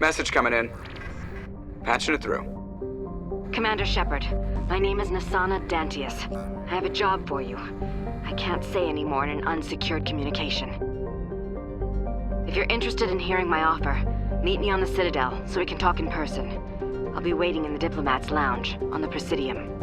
Message coming in. Patching it through. Commander Shepard, my name is Nassana Dantius. I have a job for you. I can't say any more in an unsecured communication. If you're interested in hearing my offer, meet me on the Citadel so we can talk in person. I'll be waiting in the Diplomat's Lounge on the Presidium.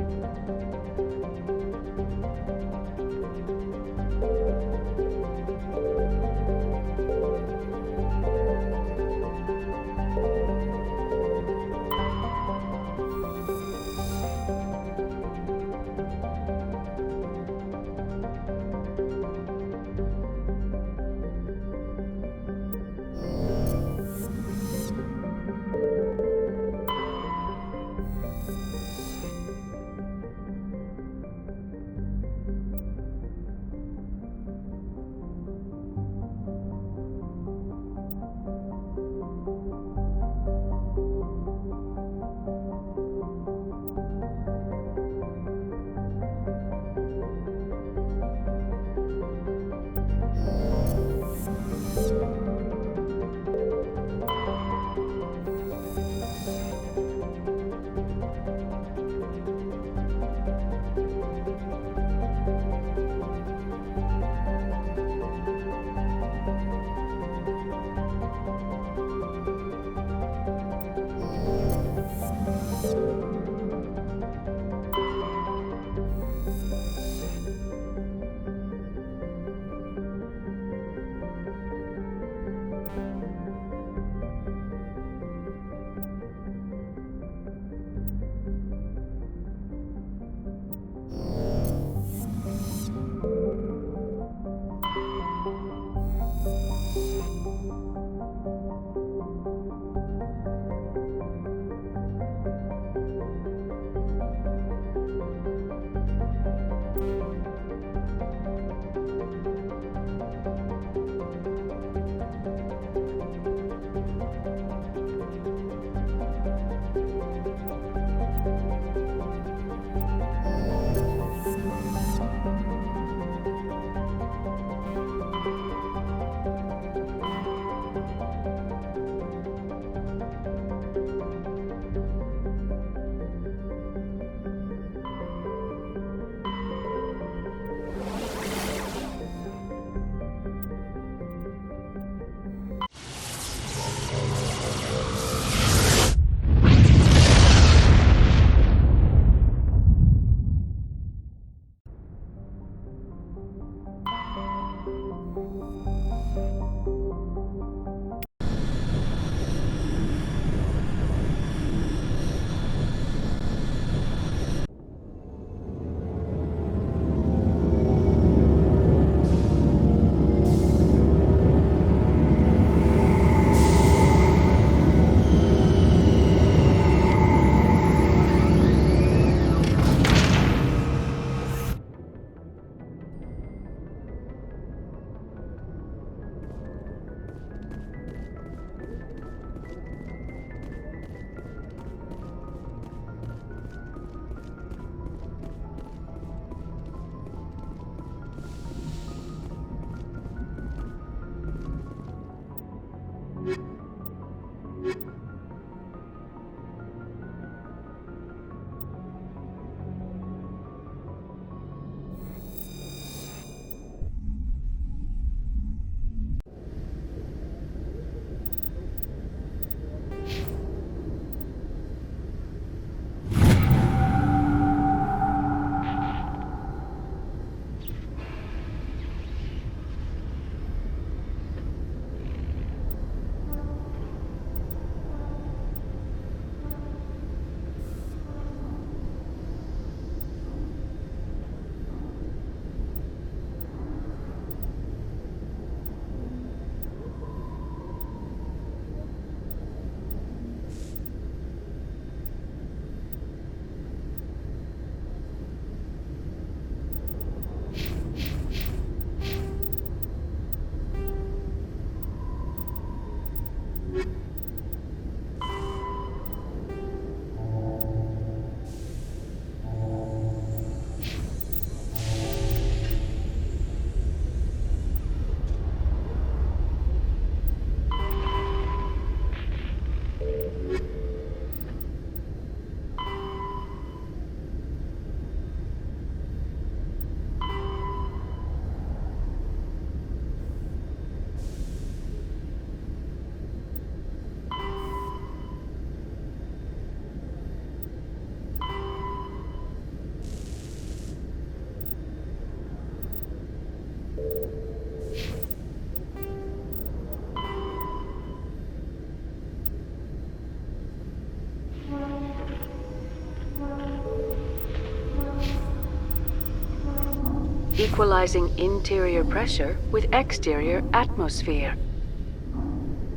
equalizing interior pressure with exterior atmosphere.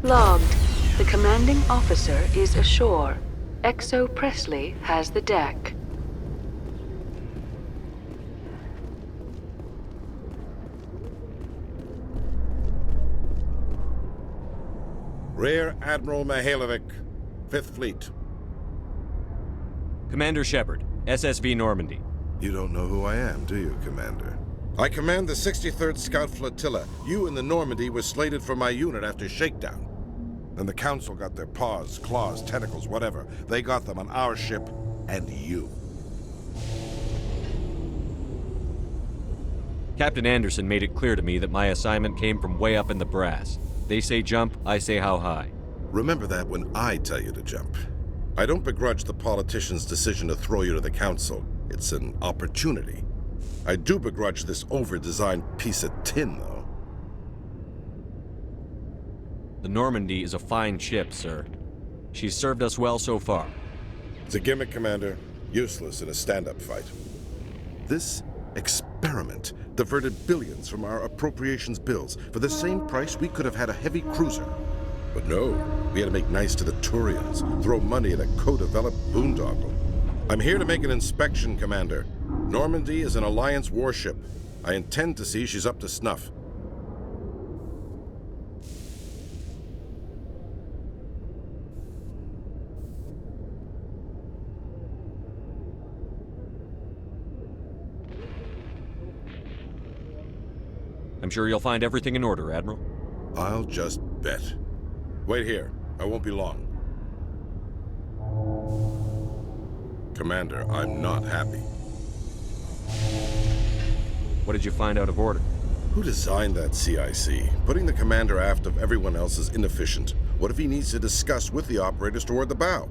Logged. The commanding officer is ashore. Exo Presley has the deck. Rear Admiral Mihailovic, 5th Fleet. Commander Shepard, SSV Normandy. You don't know who I am, do you, Commander? I command the 63rd Scout Flotilla. You and the Normandy were slated for my unit after shakedown. Then the Council got their paws, claws, tentacles, whatever. They got them on our ship, and you. Captain Anderson made it clear to me that my assignment came from way up in the brass. They say jump, I say how high. Remember that when I tell you to jump. I don't begrudge the politician's decision to throw you to the Council. It's an opportunity. I do begrudge this over-designed piece of tin, though. The Normandy is a fine ship, sir. She's served us well so far. It's a gimmick, Commander. Useless in a stand-up fight. This experiment diverted billions from our appropriations bills. For the same price, we could have had a heavy cruiser. But no, we had to make nice to the Turians, throw money at a co-developed boondoggle. I'm here to make an inspection, Commander. Normandy is an Alliance warship. I intend to see she's up to snuff. I'm sure you'll find everything in order, Admiral. I'll just bet. Wait here. I won't be long. Commander, I'm not happy. What did you find out of order? Who designed that CIC? Putting the commander aft of everyone else is inefficient. What if he needs to discuss with the operators toward the bow?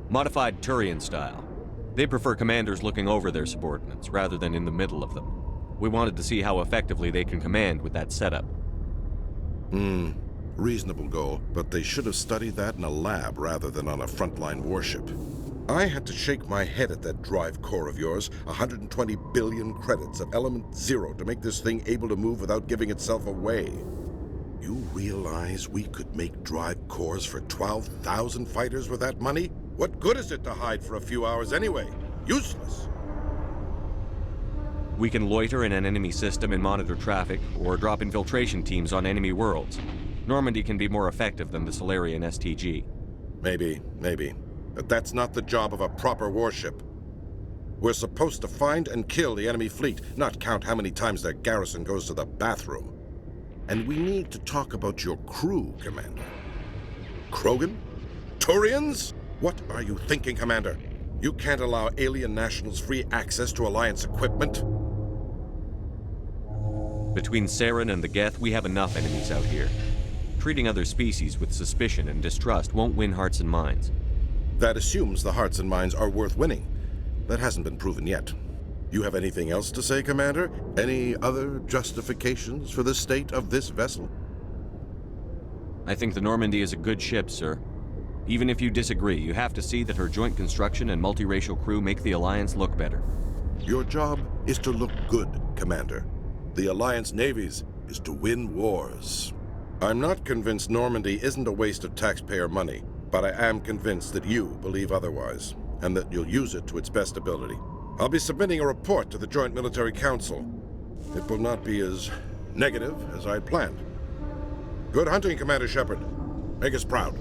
Modified Turian style. They prefer commanders looking over their subordinates, rather than in the middle of them. We wanted to see how effectively they can command with that setup. Reasonable goal, but they should have studied that in a lab rather than on a frontline warship. I had to shake my head at that drive core of yours. 120 billion credits of element 0 to make this thing able to move without giving itself away. You realize we could make drive cores for 12,000 fighters with that money? What good is it to hide for a few hours anyway? Useless. We can loiter in an enemy system and monitor traffic, or drop infiltration teams on enemy worlds. Normandy can be more effective than the Solarian STG. Maybe. But that's not the job of a proper warship. We're supposed to find and kill the enemy fleet, not count how many times their garrison goes to the bathroom. And we need to talk about your crew, Commander. Krogan? Turians? What are you thinking, Commander? You can't allow alien nationals free access to Alliance equipment? Between Saren and the Geth, we have enough enemies out here. Treating other species with suspicion and distrust won't win hearts and minds. That assumes the hearts and minds are worth winning. That hasn't been proven yet. You have anything else to say, Commander? Any other justifications for the state of this vessel? I think the Normandy is a good ship, sir. Even if you disagree, you have to see that her joint construction and multiracial crew make the Alliance look better. Your job is to look good, Commander. The Alliance navies is to win wars. I'm not convinced Normandy isn't a waste of taxpayer money, but I am convinced that you believe otherwise, and that you'll use it to its best ability. I'll be submitting a report to the Joint Military Council. It will not be as negative as I planned. Good hunting, Commander Shepard. Make us proud.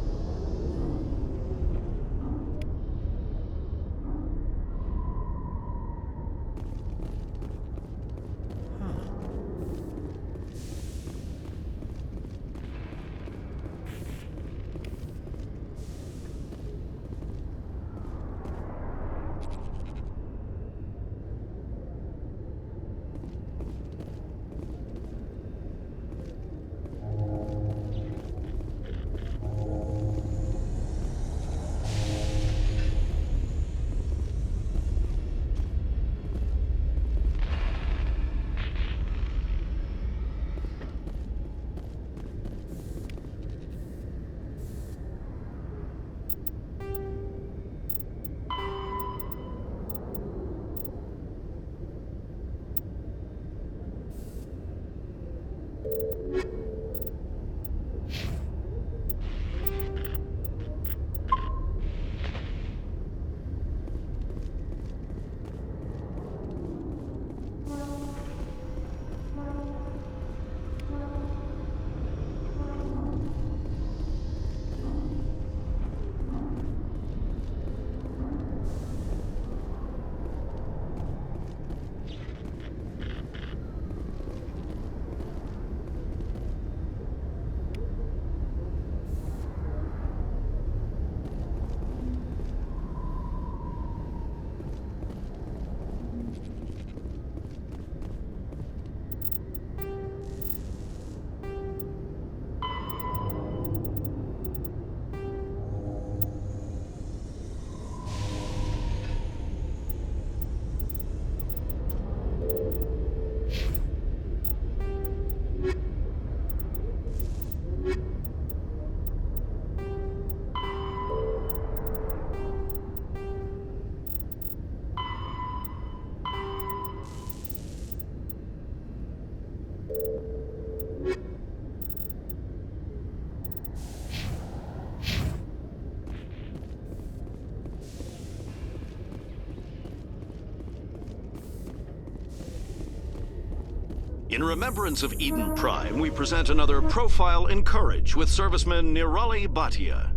In remembrance of Eden Prime, we present another profile in courage with serviceman Nirali Bhatia.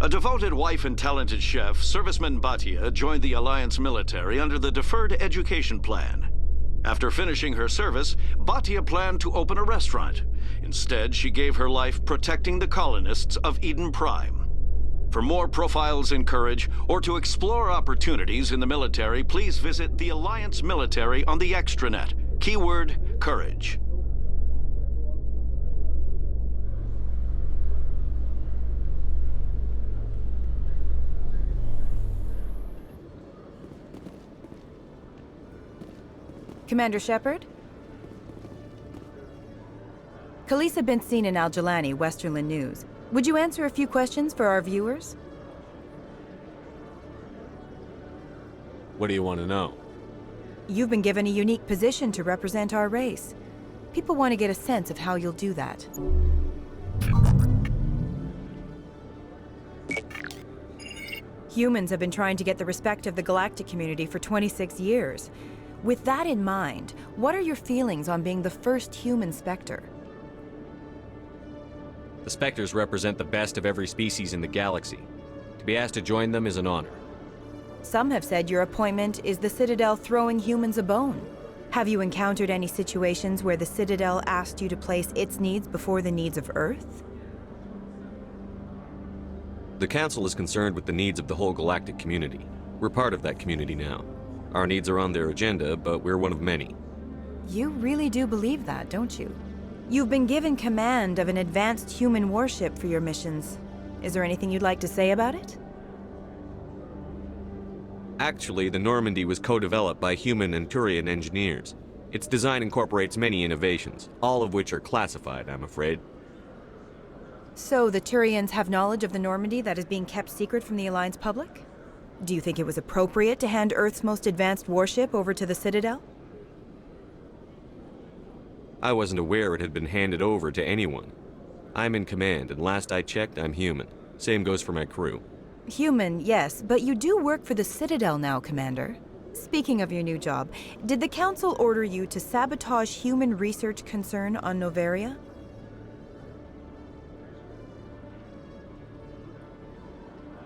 A devoted wife and talented chef, Serviceman Bhatia joined the Alliance military under the Deferred Education Plan. After finishing her service, Bhatia planned to open a restaurant. Instead, she gave her life protecting the colonists of Eden Prime. For more profiles in courage, or to explore opportunities in the military, please visit the Alliance military on the extranet. Keyword, courage. Commander Shepard? Khalisah bint Sinan al-Jalani, Westerland News. Would you answer a few questions for our viewers? What do you want to know? You've been given a unique position to represent our race. People want to get a sense of how you'll do that. Humans have been trying to get the respect of the galactic community for 26 years. With that in mind, what are your feelings on being the first human Spectre? The Spectres represent the best of every species in the galaxy. To be asked to join them is an honor. Some have said your appointment is the Citadel throwing humans a bone. Have you encountered any situations where the Citadel asked you to place its needs before the needs of Earth? The Council is concerned with the needs of the whole galactic community. We're part of that community now. Our needs are on their agenda, but we're one of many. You really do believe that, don't you? You've been given command of an advanced human warship for your missions. Is there anything you'd like to say about it? Actually, the Normandy was co-developed by human and Turian engineers. Its design incorporates many innovations, all of which are classified, I'm afraid. So the Turians have knowledge of the Normandy that is being kept secret from the Alliance public? Do you think it was appropriate to hand Earth's most advanced warship over to the Citadel? I wasn't aware it had been handed over to anyone. I'm in command, and last I checked, I'm human. Same goes for my crew. Human, yes, but you do work for the Citadel now, Commander. Speaking of your new job, did the Council order you to sabotage human research concern on Noveria?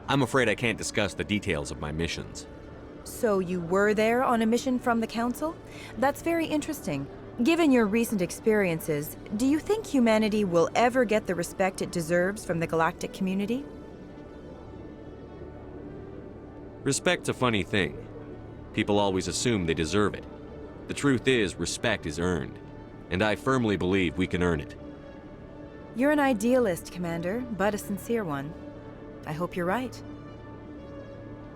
I'm afraid I can't discuss the details of my missions. So you were there on a mission from the Council? That's very interesting. Given your recent experiences, do you think humanity will ever get the respect it deserves from the galactic community? Respect's a funny thing. People always assume they deserve it. The truth is, respect is earned. And I firmly believe we can earn it. You're an idealist, Commander, but a sincere one. I hope you're right.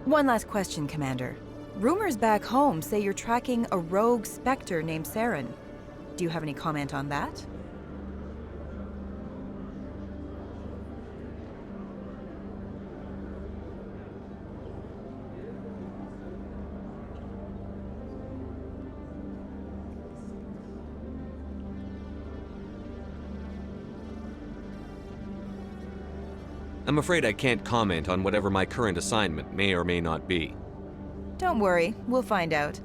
One last question, Commander. Rumors back home say you're tracking a rogue Spectre named Saren. Do you have any comment on that? I'm afraid I can't comment on whatever my current assignment may or may not be. Don't worry, we'll find out.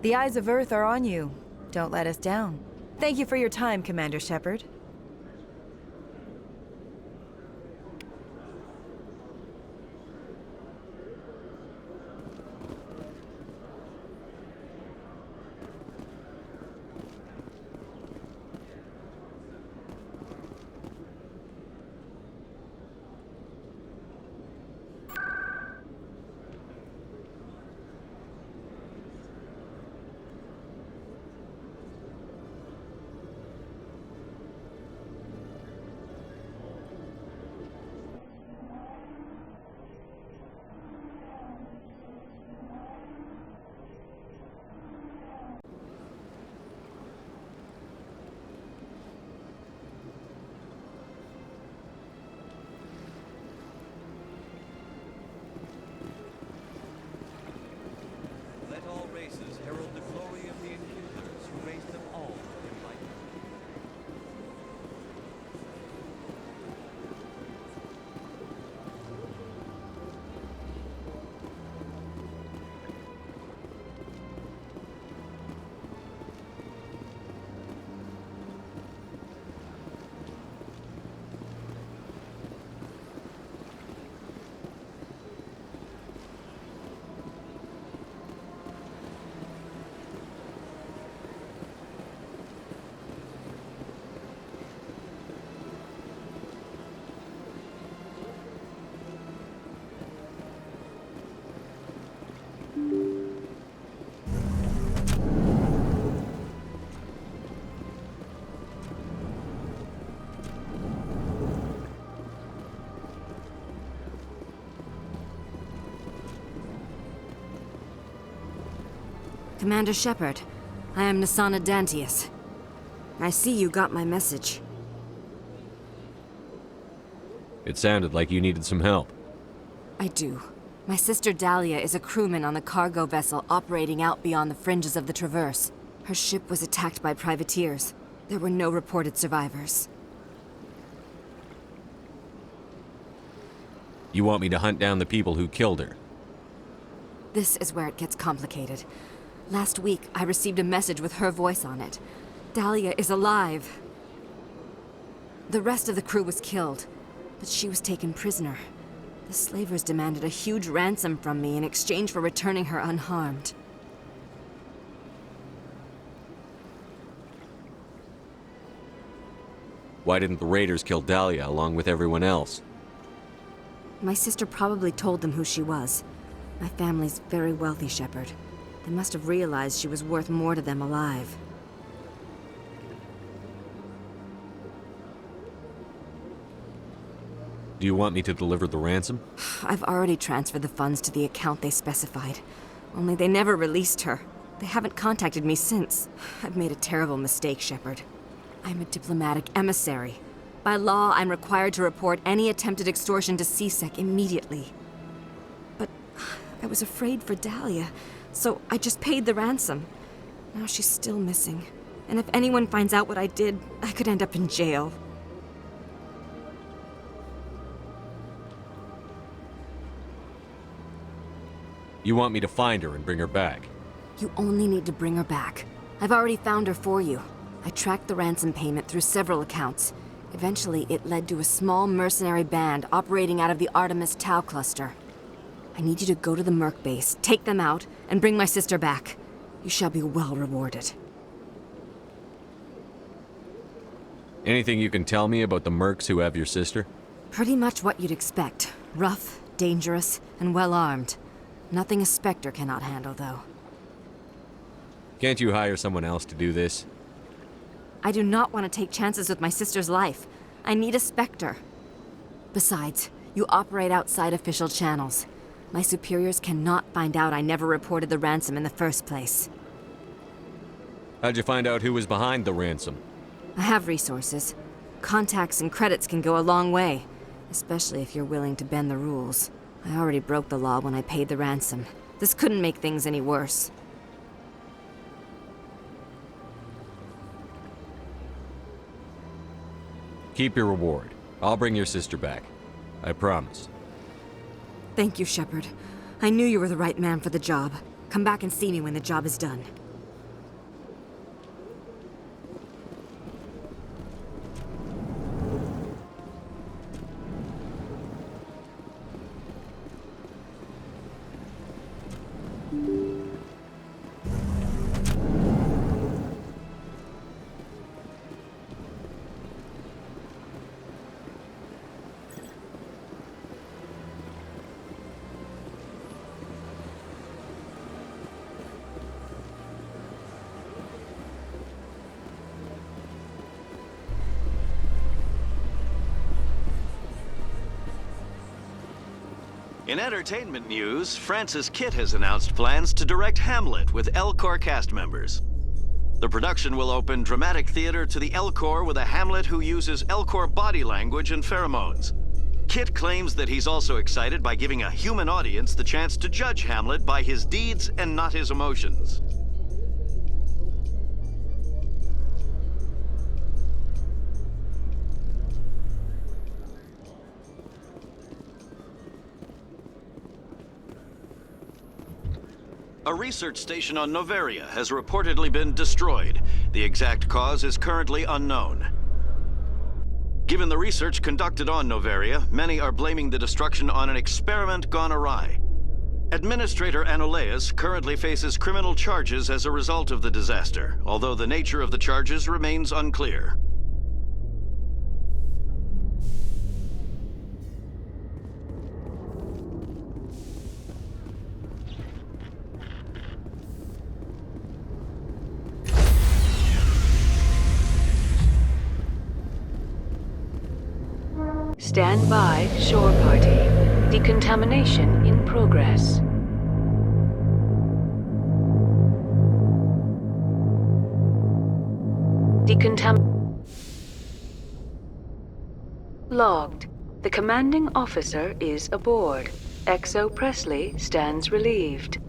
The eyes of Earth are on you. Don't let us down. Thank you for your time, Commander Shepard. Let all races herald the glory of the Inquisitors who raised them all in light. Commander Shepard, I am Nasana Dantius. I see you got my message. It sounded like you needed some help. I do. My sister Dahlia is a crewman on the cargo vessel operating out beyond the fringes of the Traverse. Her ship was attacked by privateers. There were no reported survivors. You want me to hunt down the people who killed her? This is where it gets complicated. Last week, I received a message with her voice on it. Dahlia is alive. The rest of the crew was killed, but she was taken prisoner. The slavers demanded a huge ransom from me in exchange for returning her unharmed. Why didn't the raiders kill Dahlia along with everyone else? My sister probably told them who she was. My family's very wealthy, Shepard. They must have realized she was worth more to them alive. Do you want me to deliver the ransom? I've already transferred the funds to the account they specified. Only they never released her. They haven't contacted me since. I've made a terrible mistake, Shepard. I'm a diplomatic emissary. By law, I'm required to report any attempted extortion to CSEC immediately. But I was afraid for Dahlia, so I just paid the ransom. Now she's still missing. And if anyone finds out what I did, I could end up in jail. You want me to find her and bring her back? You only need to bring her back. I've already found her for you. I tracked the ransom payment through several accounts. Eventually, it led to a small mercenary band operating out of the Artemis Tau cluster. I need you to go to the Merc base, take them out, and bring my sister back. You shall be well rewarded. Anything you can tell me about the mercs who have your sister? Pretty much what you'd expect. Rough, dangerous, and well-armed. Nothing a Spectre cannot handle, though. Can't you hire someone else to do this? I do not want to take chances with my sister's life. I need a Spectre. Besides, you operate outside official channels. My superiors cannot find out I never reported the ransom in the first place. How'd you find out who was behind the ransom? I have resources. Contacts and credits can go a long way, especially if you're willing to bend the rules. I already broke the law when I paid the ransom. This couldn't make things any worse. Keep your reward. I'll bring your sister back. I promise. Thank you, Shepard. I knew you were the right man for the job. Come back and see me when the job is done. In entertainment news, Francis Kitt has announced plans to direct Hamlet with Elcor cast members. The production will open dramatic theater to the Elcor with a Hamlet who uses Elcor body language and pheromones. Kitt claims that he's also excited by giving a human audience the chance to judge Hamlet by his deeds and not his emotions. A research station on Noveria has reportedly been destroyed. The exact cause is currently unknown. Given the research conducted on Noveria, many are blaming the destruction on an experiment gone awry. Administrator Anoleus currently faces criminal charges as a result of the disaster, although the nature of the charges remains unclear. Stand by, shore party. Decontamination in progress. Logged. The commanding officer is aboard. XO Presley stands relieved.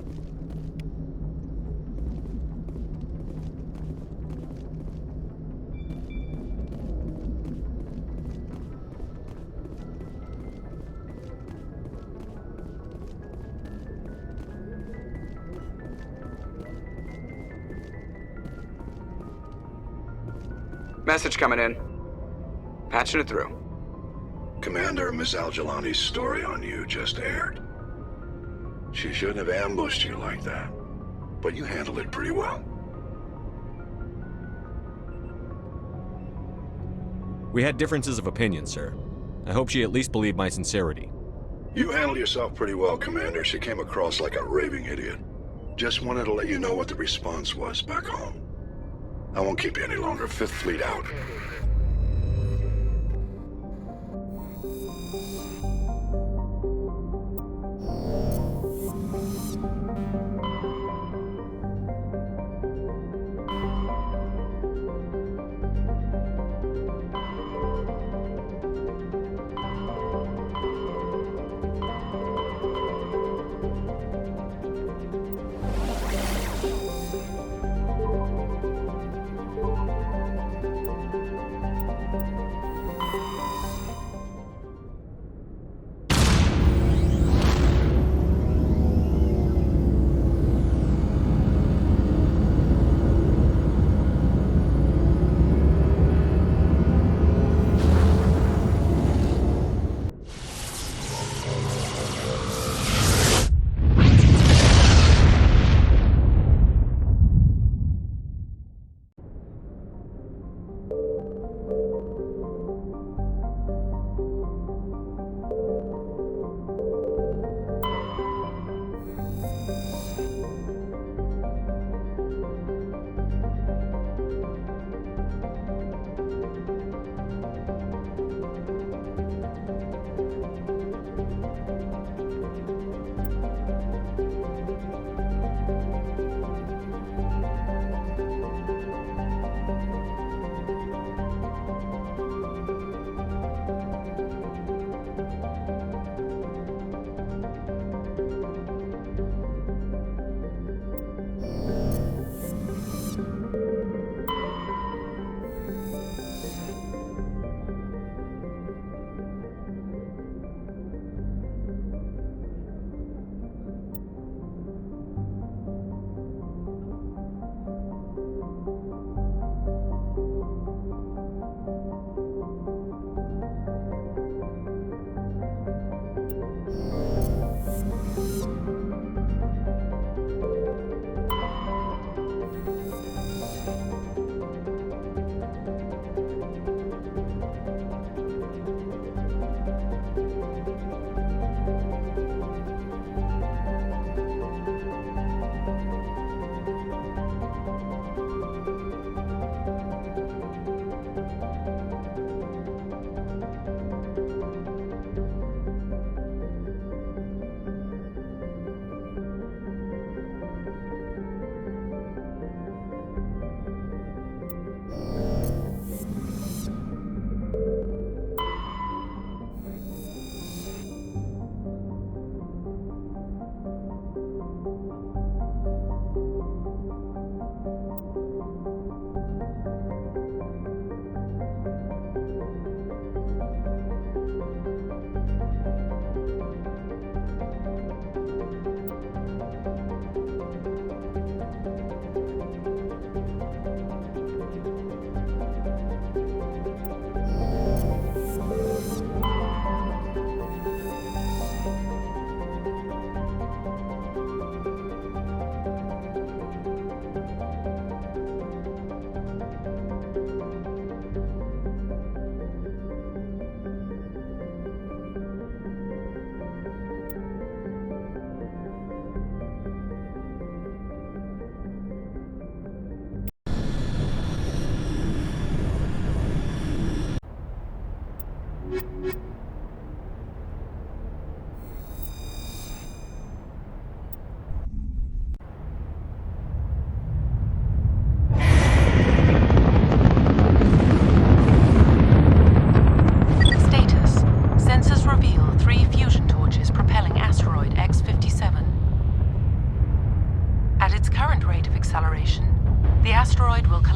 Message coming in. Patching it through. Commander, Miss Al-Jalani's story on you just aired. She shouldn't have ambushed you like that, but you handled it pretty well. We had differences of opinion, sir. I hope she at least believed my sincerity. You handled yourself pretty well, Commander. She came across like a raving idiot. Just wanted to let you know what the response was back home. I won't keep you any longer. Fifth Fleet out.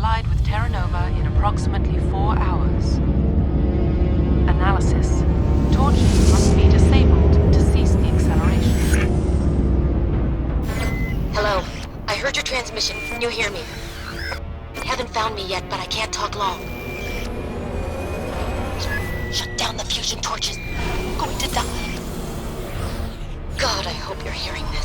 collide with Terra Nova in approximately 4 hours. Analysis. Torches must be disabled to cease the acceleration. Hello. I heard your transmission. Can you hear me? They haven't found me yet, but I can't talk long. Shut down the fusion torches. I'm going to die. God, I hope you're hearing this.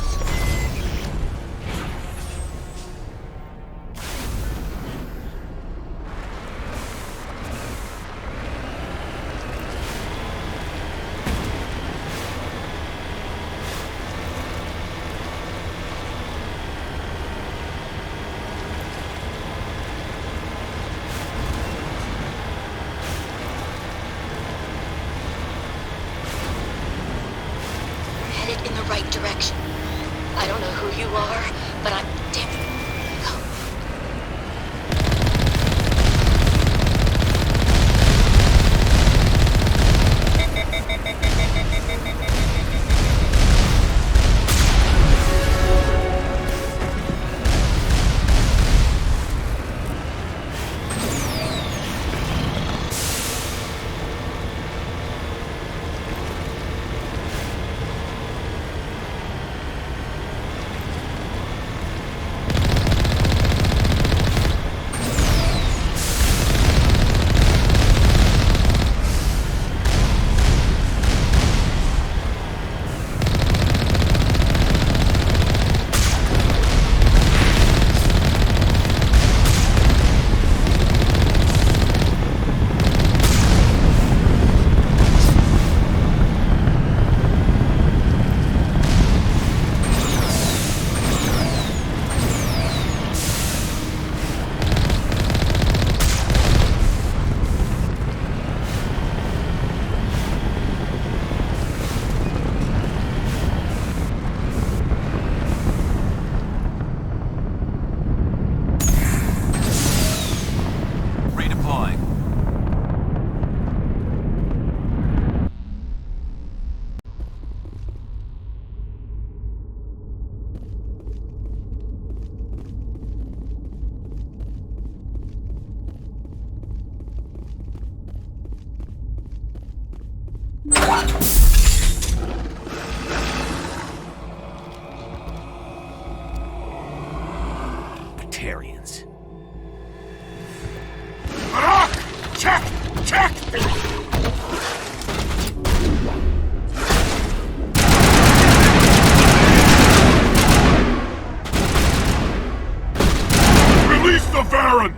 In the right direction. I don't know who you are, but I'm damn it. Batarians. Check! Check! Release the Varren!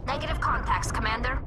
Negative contacts, Commander.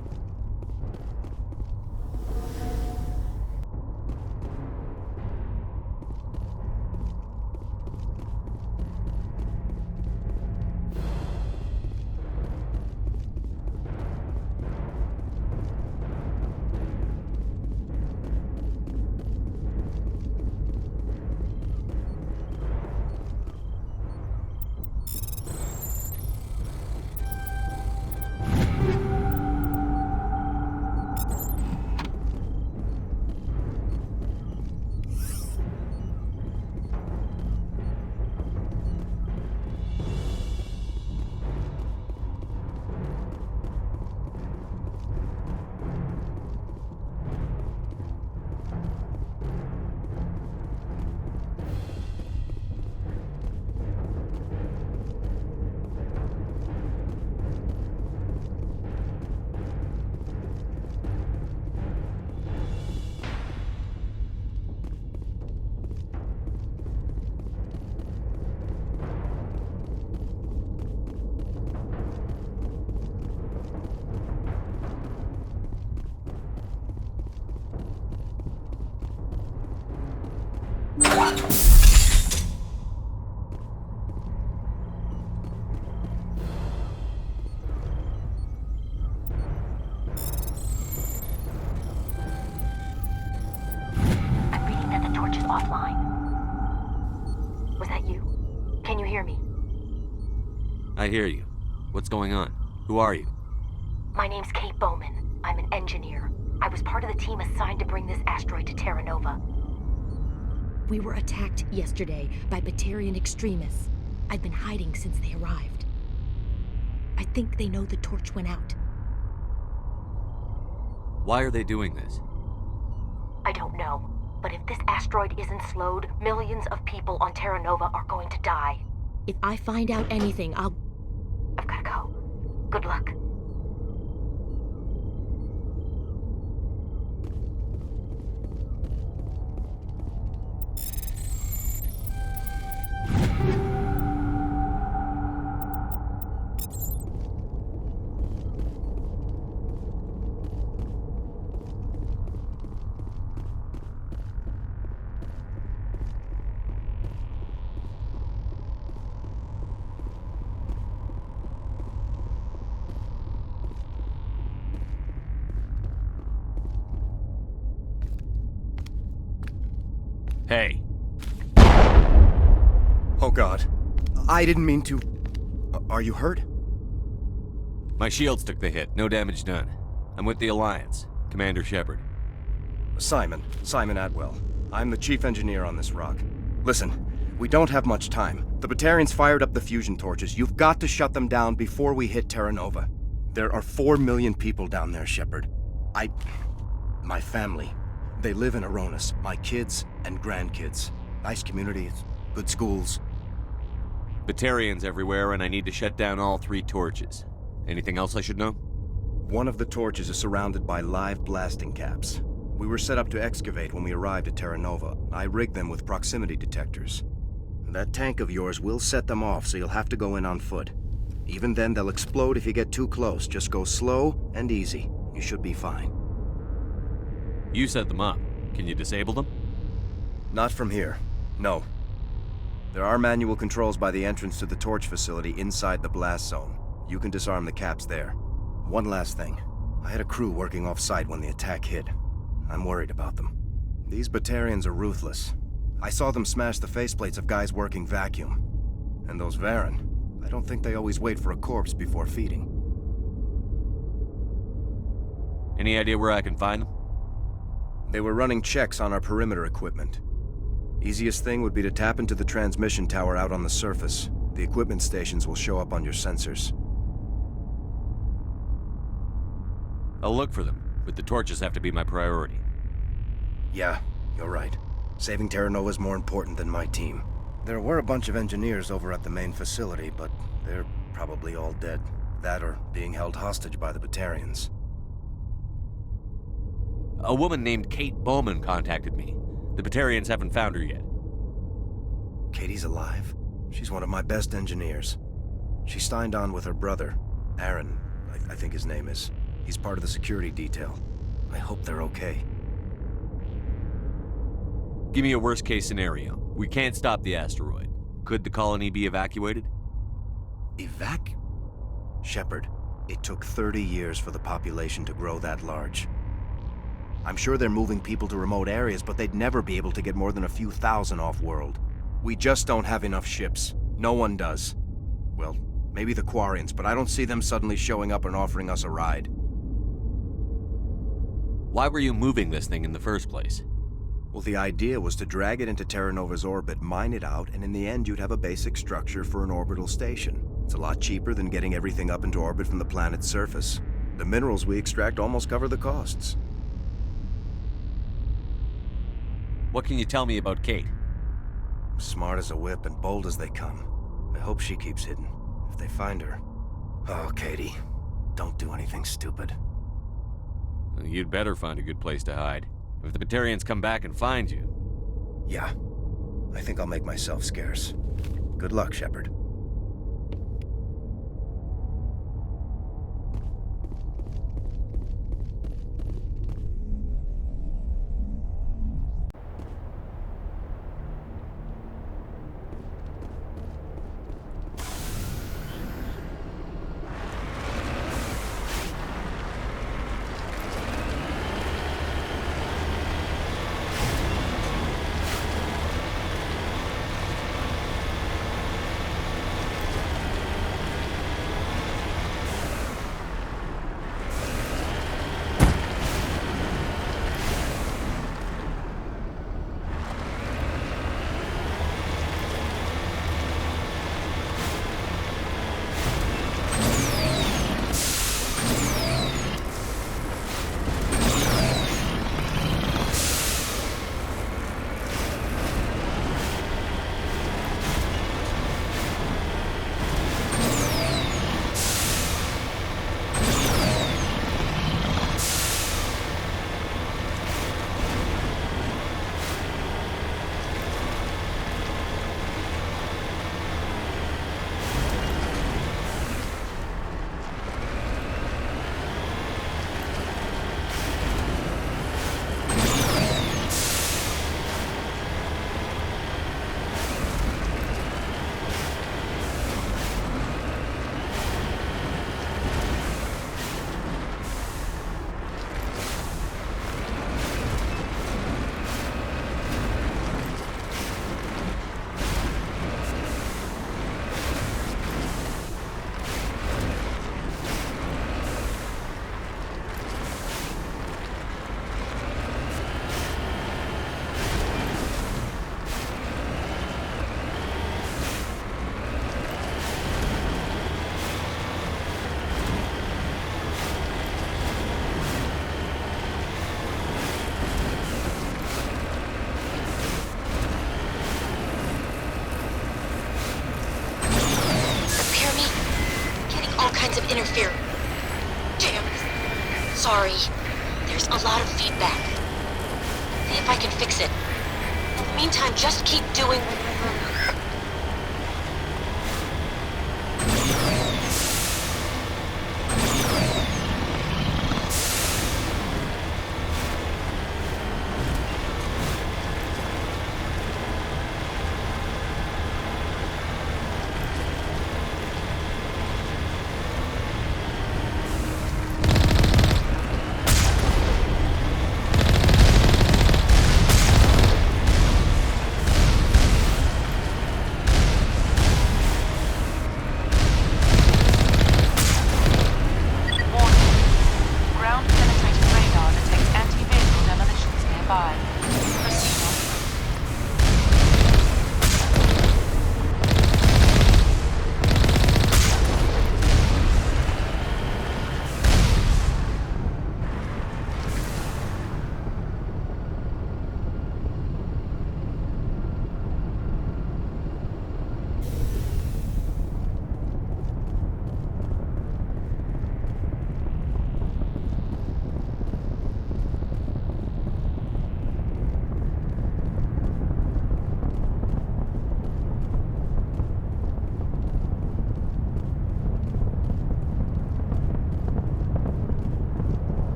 offline. Was that you? Can you hear me? I hear you. What's going on? Who are you? My name's Kate Bowman. I'm an engineer. I was part of the team assigned to bring this asteroid to Terra Nova. We were attacked yesterday by Batarian extremists. I've been hiding since they arrived. I think they know the torch went out. Why are they doing this? I don't know, but if this asteroid isn't slowed, millions of people on Terra Nova are going to die. If I find out anything, I've gotta go. Good luck. Hey. Oh God. I didn't mean to... Are you hurt? My shields took the hit. No damage done. I'm with the Alliance. Commander Shepard. Simon Atwell. I'm the chief engineer on this rock. Listen, we don't have much time. The Batarians fired up the fusion torches. You've got to shut them down before we hit Terra Nova. There are 4 million people down there, Shepard. My family. They live in Aronis. My kids and grandkids. Nice communities, good schools. Batarians everywhere, and I need to shut down all 3 torches. Anything else I should know? One of the torches is surrounded by live blasting caps. We were set up to excavate when we arrived at Terra Nova. I rigged them with proximity detectors. That tank of yours will set them off, so you'll have to go in on foot. Even then, they'll explode if you get too close. Just go slow and easy. You should be fine. You set them up. Can you disable them? Not from here. No. There are manual controls by the entrance to the torch facility inside the blast zone. You can disarm the caps there. One last thing. I had a crew working off-site when the attack hit. I'm worried about them. These Batarians are ruthless. I saw them smash the faceplates of guys working vacuum. And those Varen, I don't think they always wait for a corpse before feeding. Any idea where I can find them? They were running checks on our perimeter equipment. Easiest thing would be to tap into the transmission tower out on the surface. The equipment stations will show up on your sensors. I'll look for them, but the torches have to be my priority. Yeah, you're right. Saving Terra Nova is more important than my team. There were a bunch of engineers over at the main facility, but they're probably all dead. That or being held hostage by the Batarians. A woman named Kate Bowman contacted me. The Batarians haven't found her yet. Katie's alive? She's one of my best engineers. She signed on with her brother, Aaron, I think his name is. He's part of the security detail. I hope they're okay. Give me a worst-case scenario. We can't stop the asteroid. Could the colony be evacuated? Shepard, it took 30 years for the population to grow that large. I'm sure they're moving people to remote areas, but they'd never be able to get more than a few thousand off-world. We just don't have enough ships. No one does. Well, maybe the Quarians, but I don't see them suddenly showing up and offering us a ride. Why were you moving this thing in the first place? Well, the idea was to drag it into Terra Nova's orbit, mine it out, and in the end you'd have a basic structure for an orbital station. It's a lot cheaper than getting everything up into orbit from the planet's surface. The minerals we extract almost cover the costs. What can you tell me about Kate? Smart as a whip and bold as they come. I hope she keeps hidden. If they find her... Oh, Katie. Don't do anything stupid. You'd better find a good place to hide. If the Batarians come back and find you... Yeah. I think I'll make myself scarce. Good luck, Shepard. atmosphere. Damn it. Sorry. There's a lot of feedback. See if I can fix it. In the meantime, just keep doing...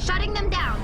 Shutting them down.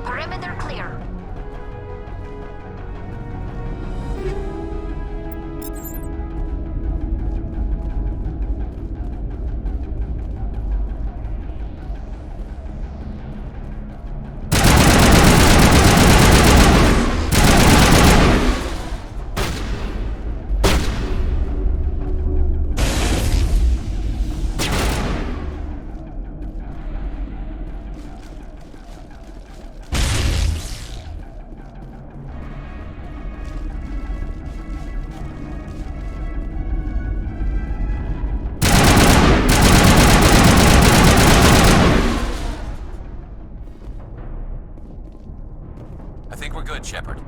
Perimeter clear. I think we're good, Shepard.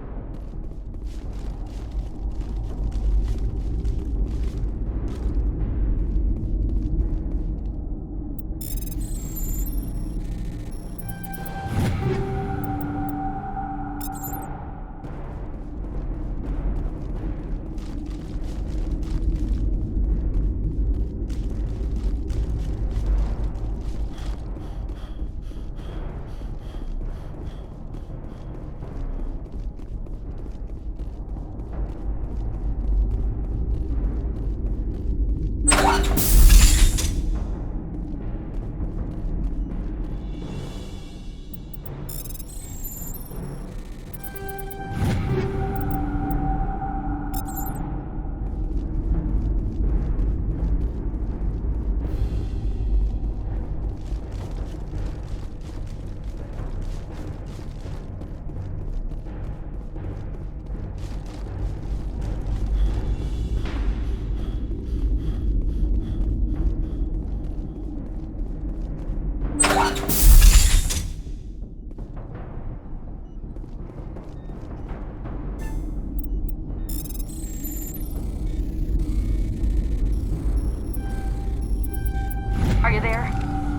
Are you there?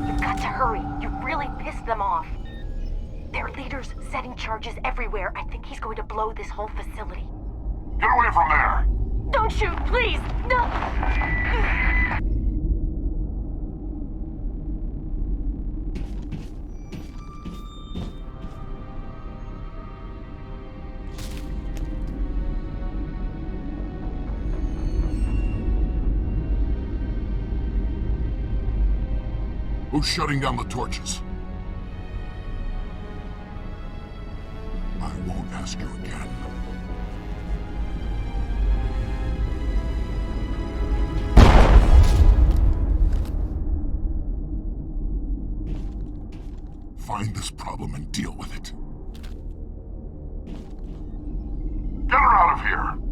You've got to hurry. You really pissed them off. Their leader's setting charges everywhere. I think he's going to blow this whole facility. Get away from there! Don't shoot, please! No! Who's shutting down the torches? I won't ask you again. Find this problem and deal with it. Get her out of here!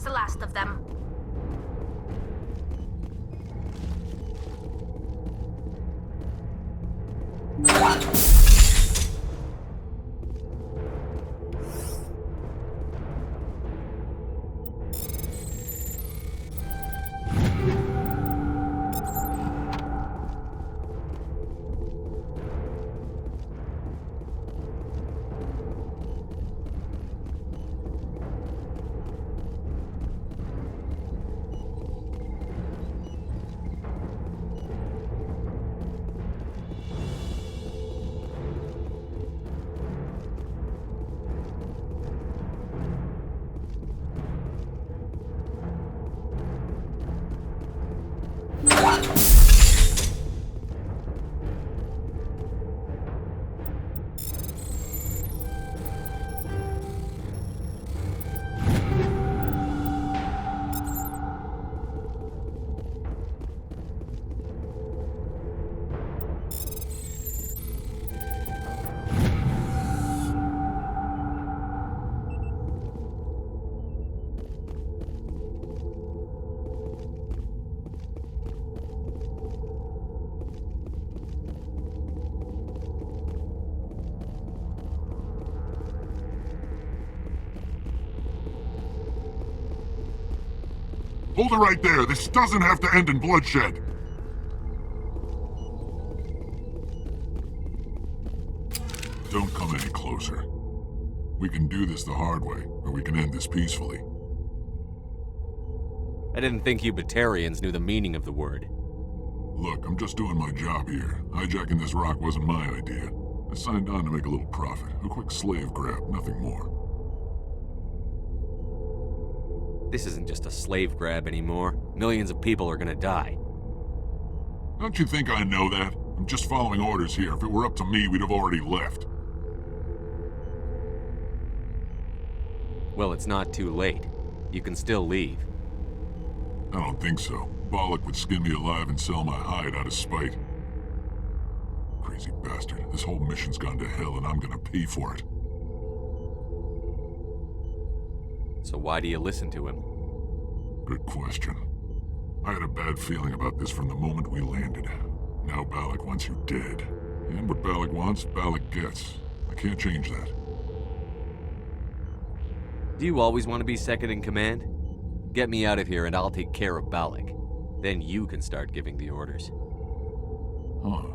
That's the last of them. Hold it right there. This doesn't have to end in bloodshed. Don't come any closer. We can do this the hard way, or we can end this peacefully. I didn't think you Batarians knew the meaning of the word. Look, I'm just doing my job here. Hijacking this rock wasn't my idea. I signed on to make a little profit. A quick slave grab, nothing more. This isn't just a slave grab anymore. Millions of people are gonna die. Don't you think I know that? I'm just following orders here. If it were up to me, we'd have already left. Well, it's not too late. You can still leave. I don't think so. Balak would skin me alive and sell my hide out of spite. Crazy bastard. This whole mission's gone to hell and I'm gonna pay for it. So why do you listen to him? Good question. I had a bad feeling about this from the moment we landed. Now Balak wants you dead. And what Balak wants, Balak gets. I can't change that. Do you always want to be second in command? Get me out of here and I'll take care of Balak. Then you can start giving the orders. Huh.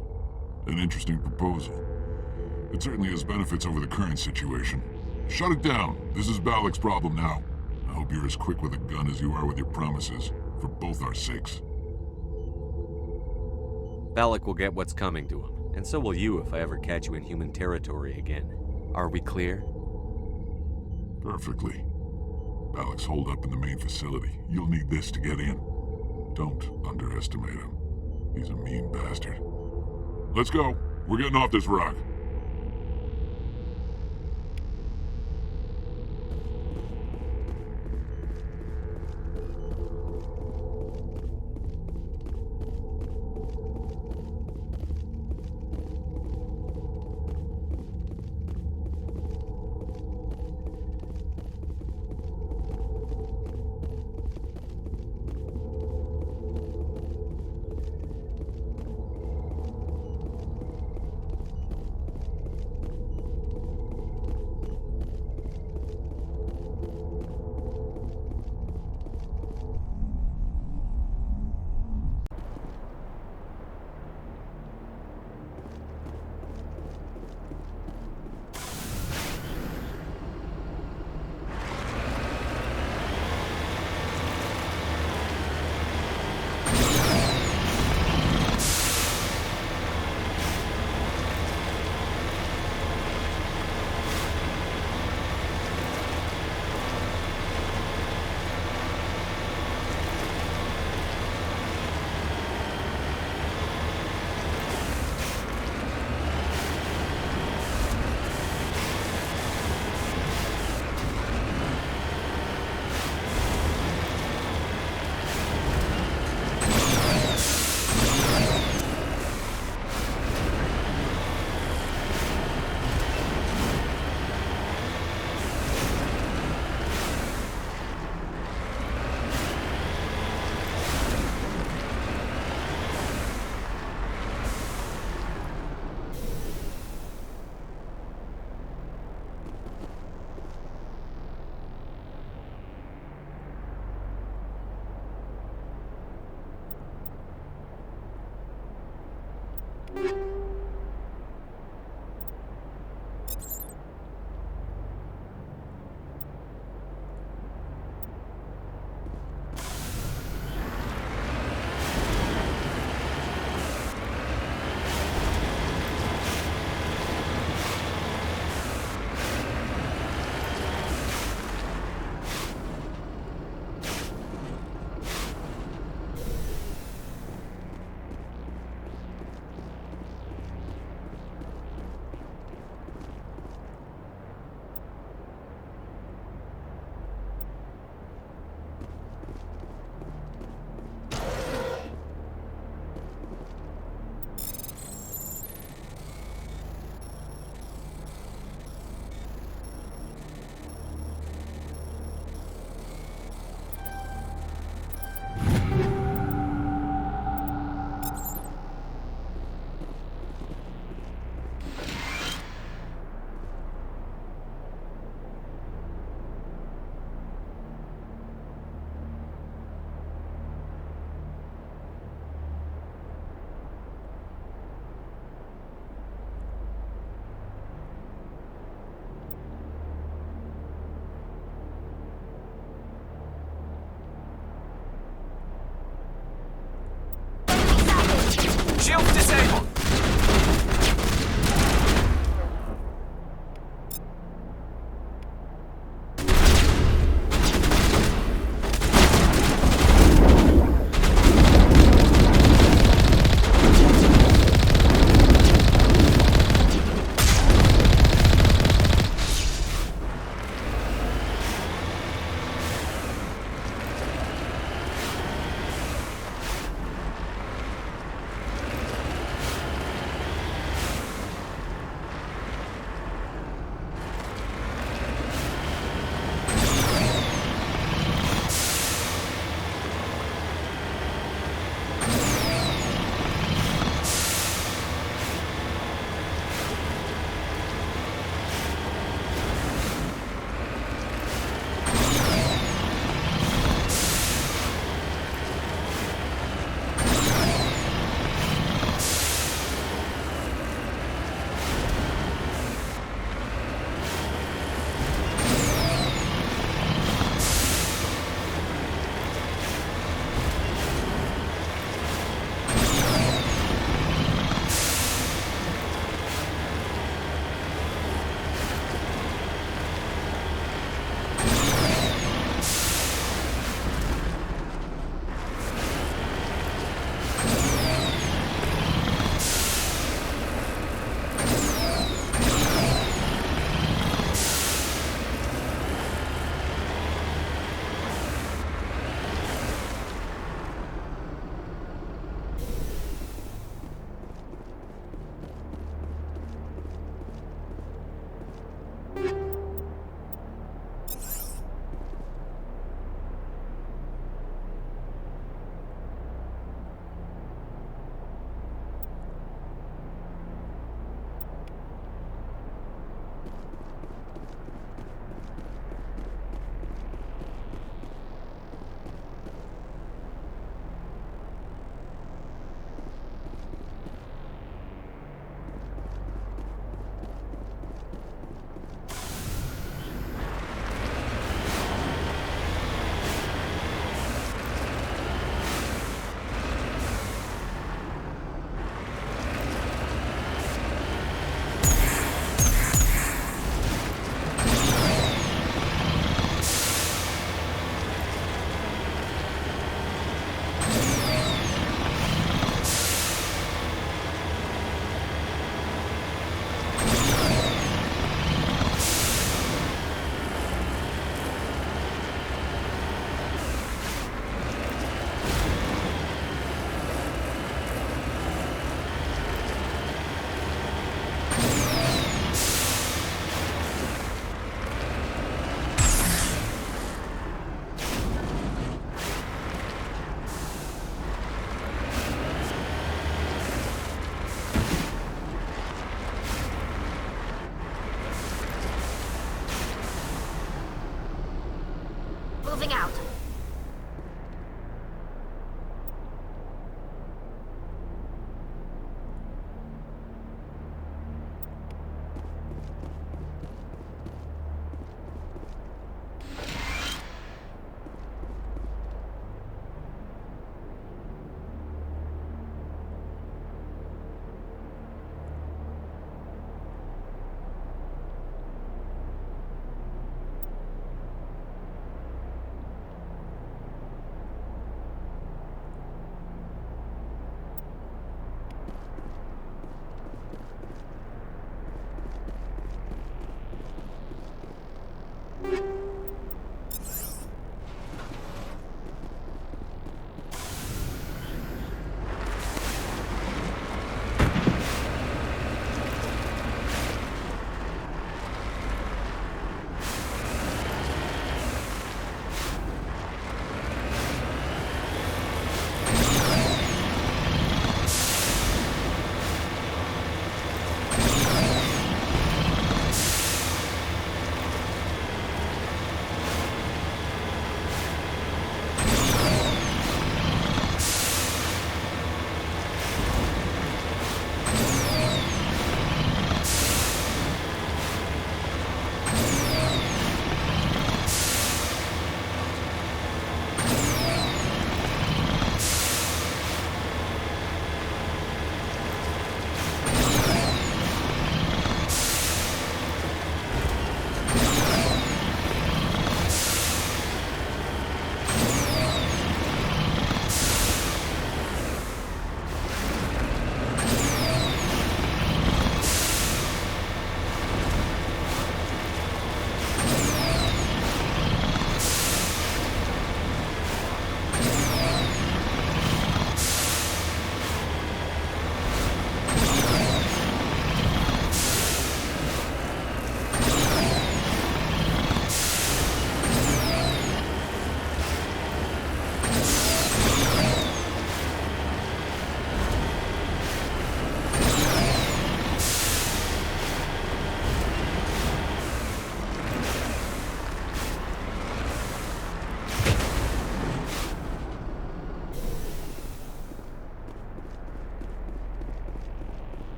An interesting proposal. It certainly has benefits over the current situation. Shut it down. This is Balak's problem now. I hope you're as quick with a gun as you are with your promises, for both our sakes. Balak will get what's coming to him, and so will you if I ever catch you in human territory again. Are we clear? Perfectly. Balak's holed up in the main facility. You'll need this to get in. Don't underestimate him. He's a mean bastard. Let's go. We're getting off this rock.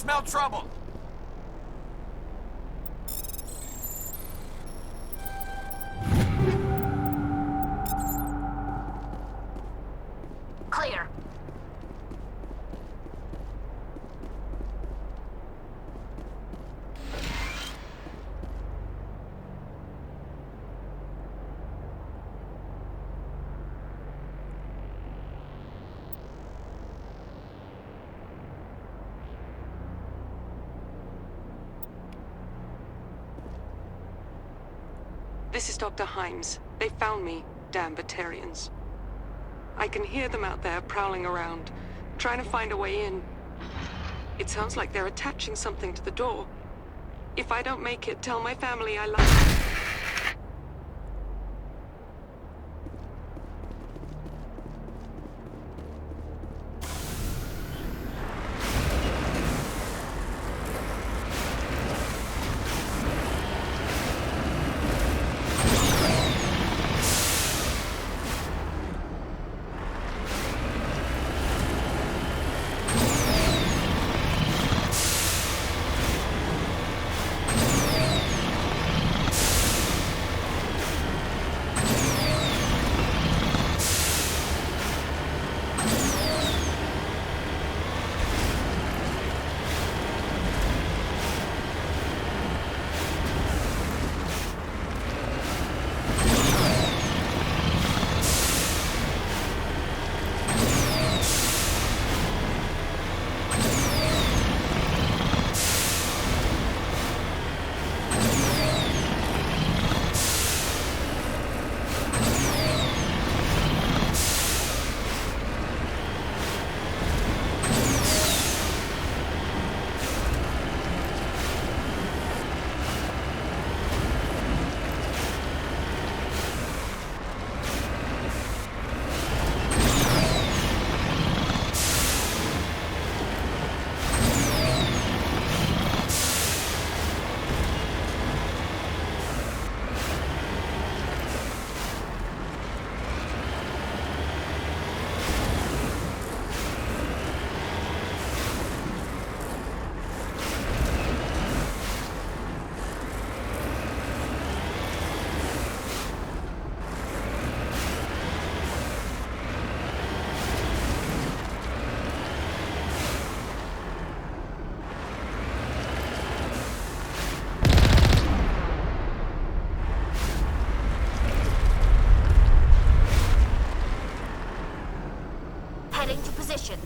smell trouble. Clear. This is Dr. Himes. They found me, damn Batarians. I can hear them out there prowling around, trying to find a way in. It sounds like they're attaching something to the door. If I don't make it, tell my family I love them. Heading to position.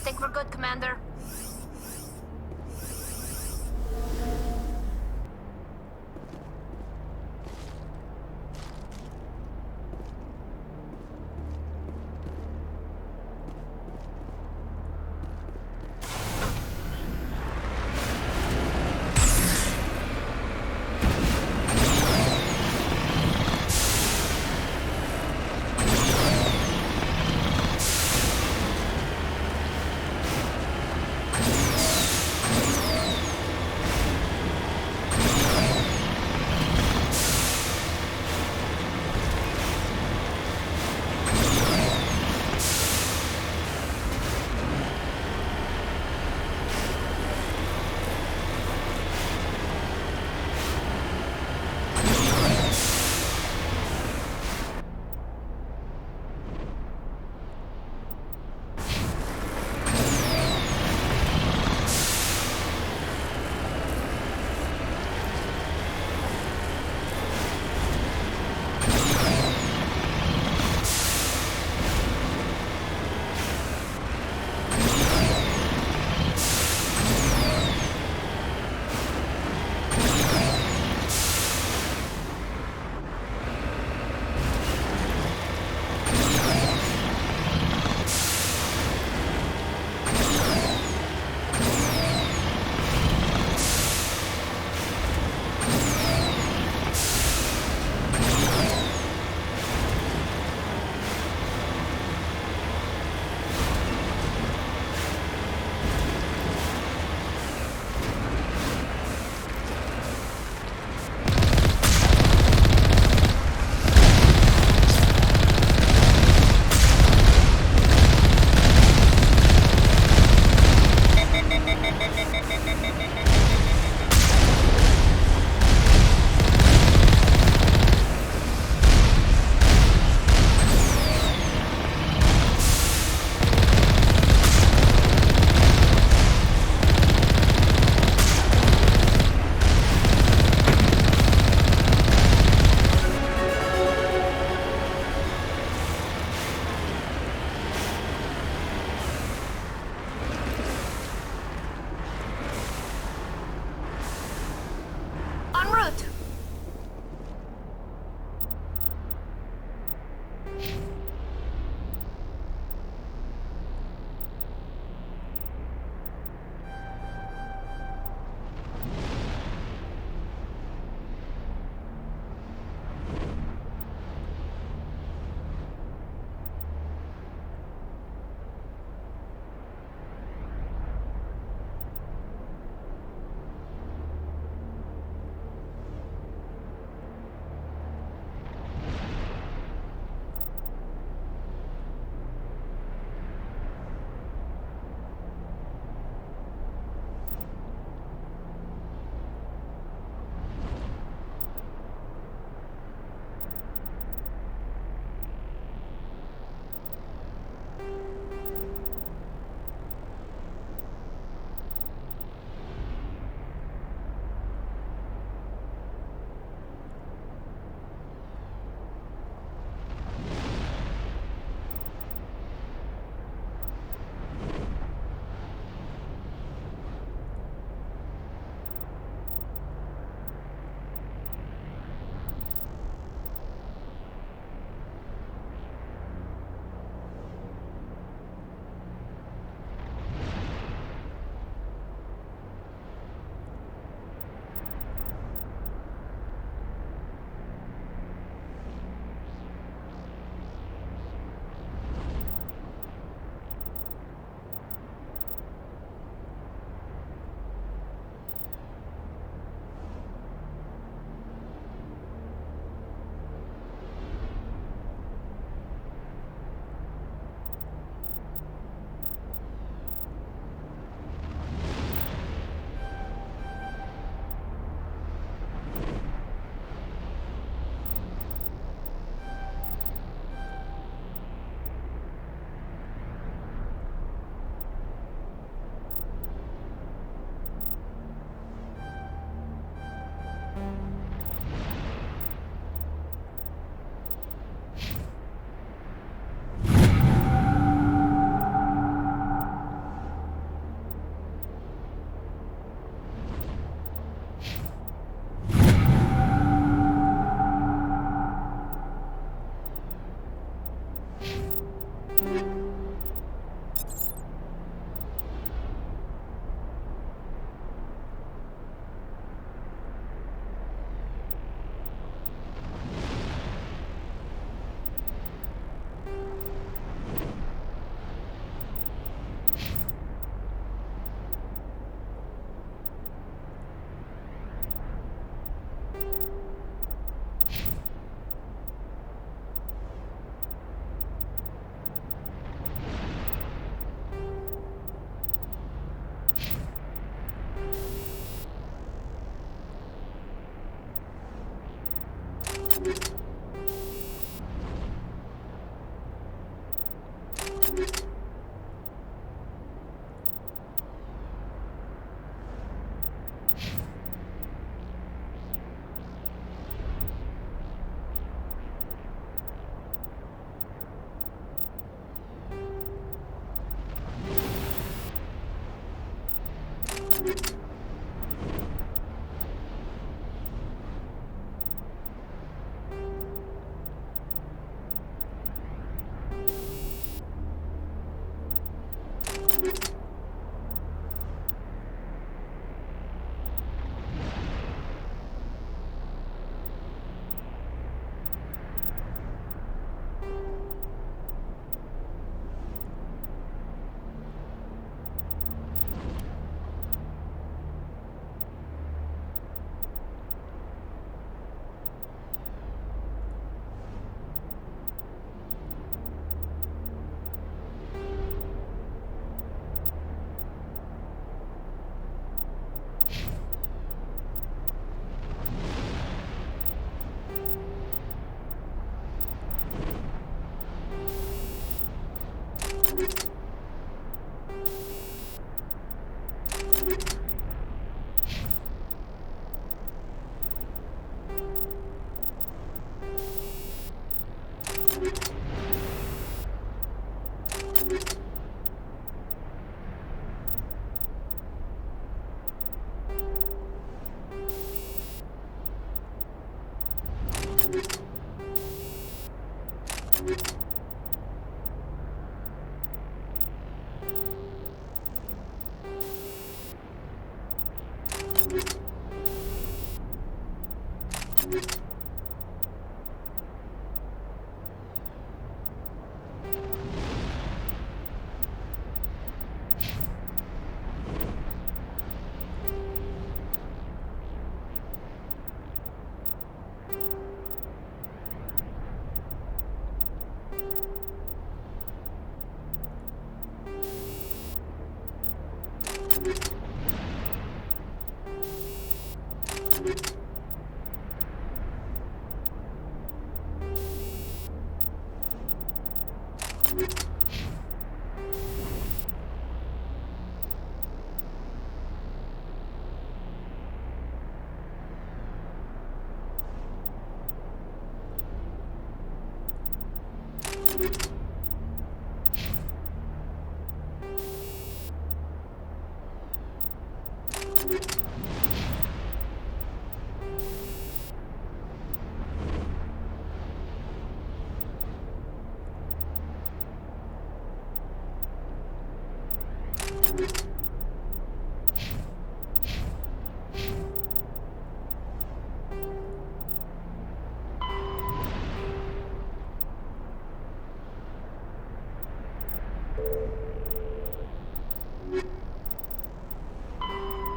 Think we're good, Commander?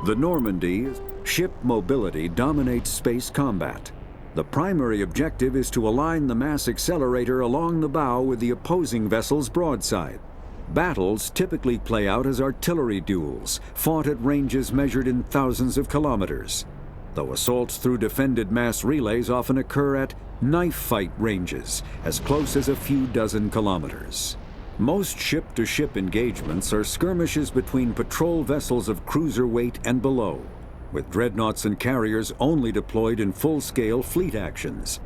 The Normandy, ship mobility dominates space combat. The primary objective is to align the mass accelerator along the bow with the opposing vessel's broadside. Battles typically play out as artillery duels, fought at ranges measured in thousands of kilometers, though assaults through defended mass relays often occur at knife fight ranges, as close as a few dozen kilometers. Most ship-to-ship engagements are skirmishes between patrol vessels of cruiser weight and below, with dreadnoughts and carriers only deployed in full-scale fleet actions.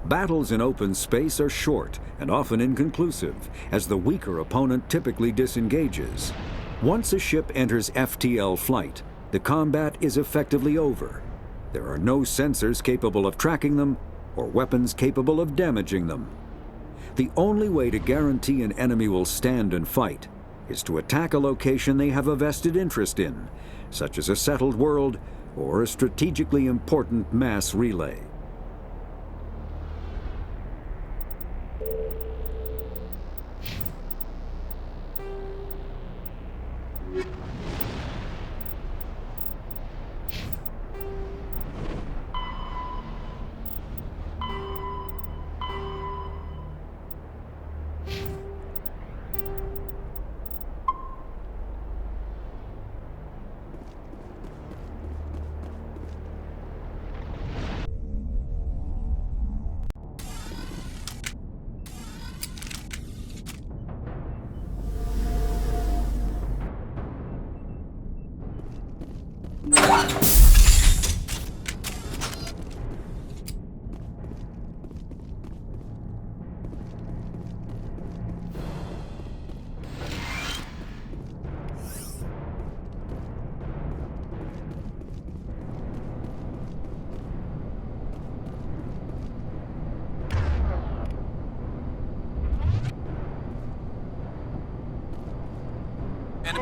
Battles in open space are short and often inconclusive, as the weaker opponent typically disengages. Once a ship enters FTL flight, the combat is effectively over. There are no sensors capable of tracking them or weapons capable of damaging them. The only way to guarantee an enemy will stand and fight is to attack a location they have a vested interest in, such as a settled world or a strategically important mass relay.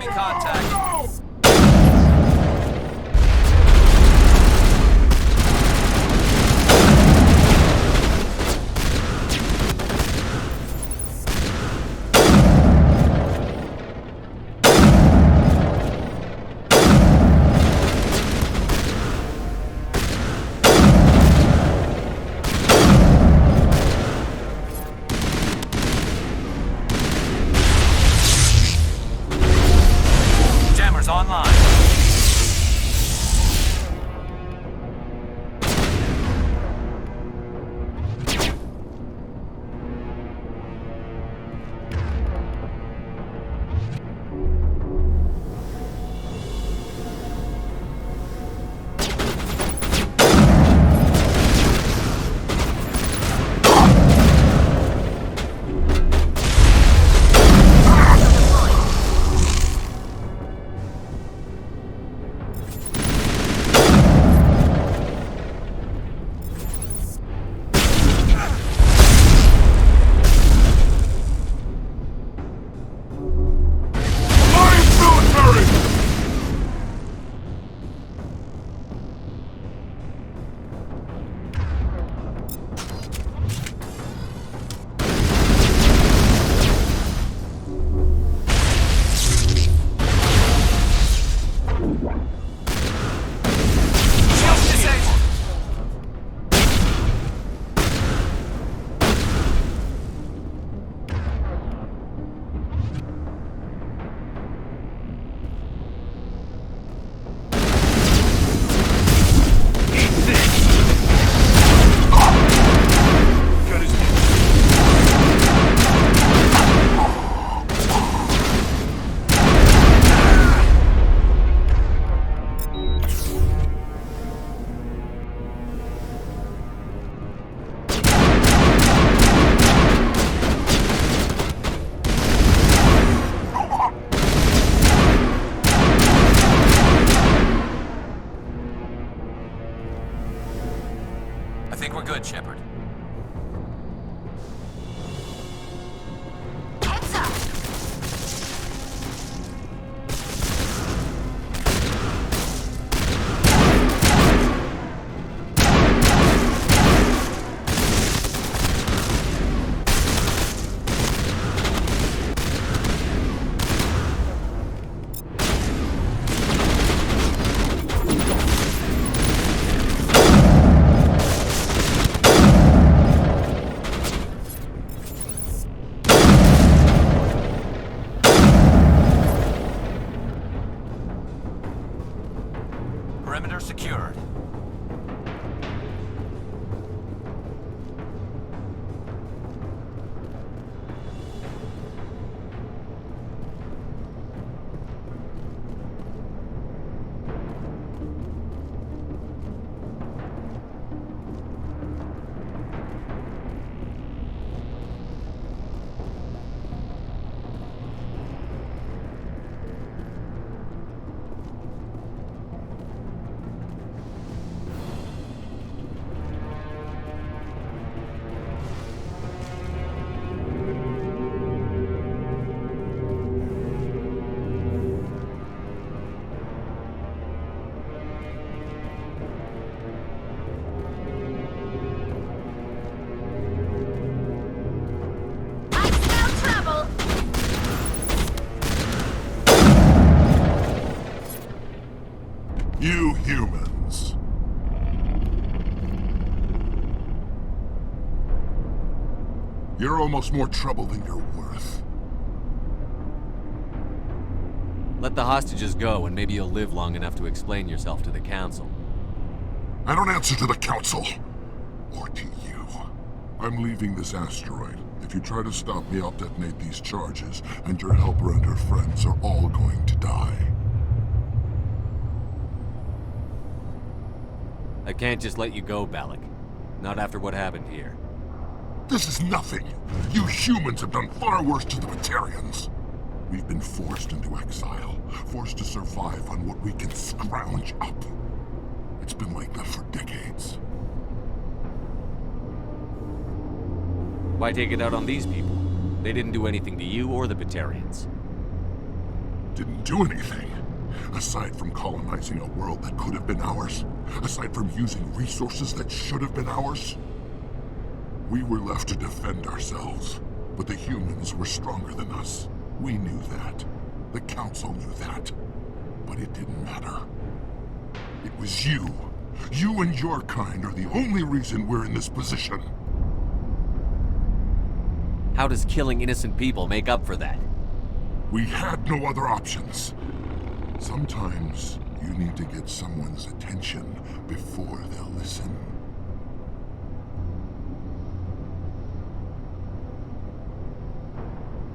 Enemy contact. Jammers online. I think we're good, Shepard. Heads up! Perimeter secured. You humans. You're almost more trouble than you're worth. Let the hostages go, and maybe you'll live long enough to explain yourself to the Council. I don't answer to the Council. Or to you. I'm leaving this asteroid. If you try to stop me, I'll detonate these charges, and your helper and her friends are all going to die. I can't just let you go, Balak. Not after what happened here. This is nothing. You humans have done far worse to the Batarians. We've been forced into exile, forced to survive on what we can scrounge up. It's been like that for decades. Why take it out on these people? They didn't do anything to you or the Batarians. Didn't do anything. Aside from colonizing a world that could have been ours. Aside from using resources that should have been ours. We were left to defend ourselves. But the humans were stronger than us. We knew that. The Council knew that. But it didn't matter. It was you. You and your kind are the only reason we're in this position. How does killing innocent people make up for that? We had no other options. Sometimes you need to get someone's attention before they'll listen.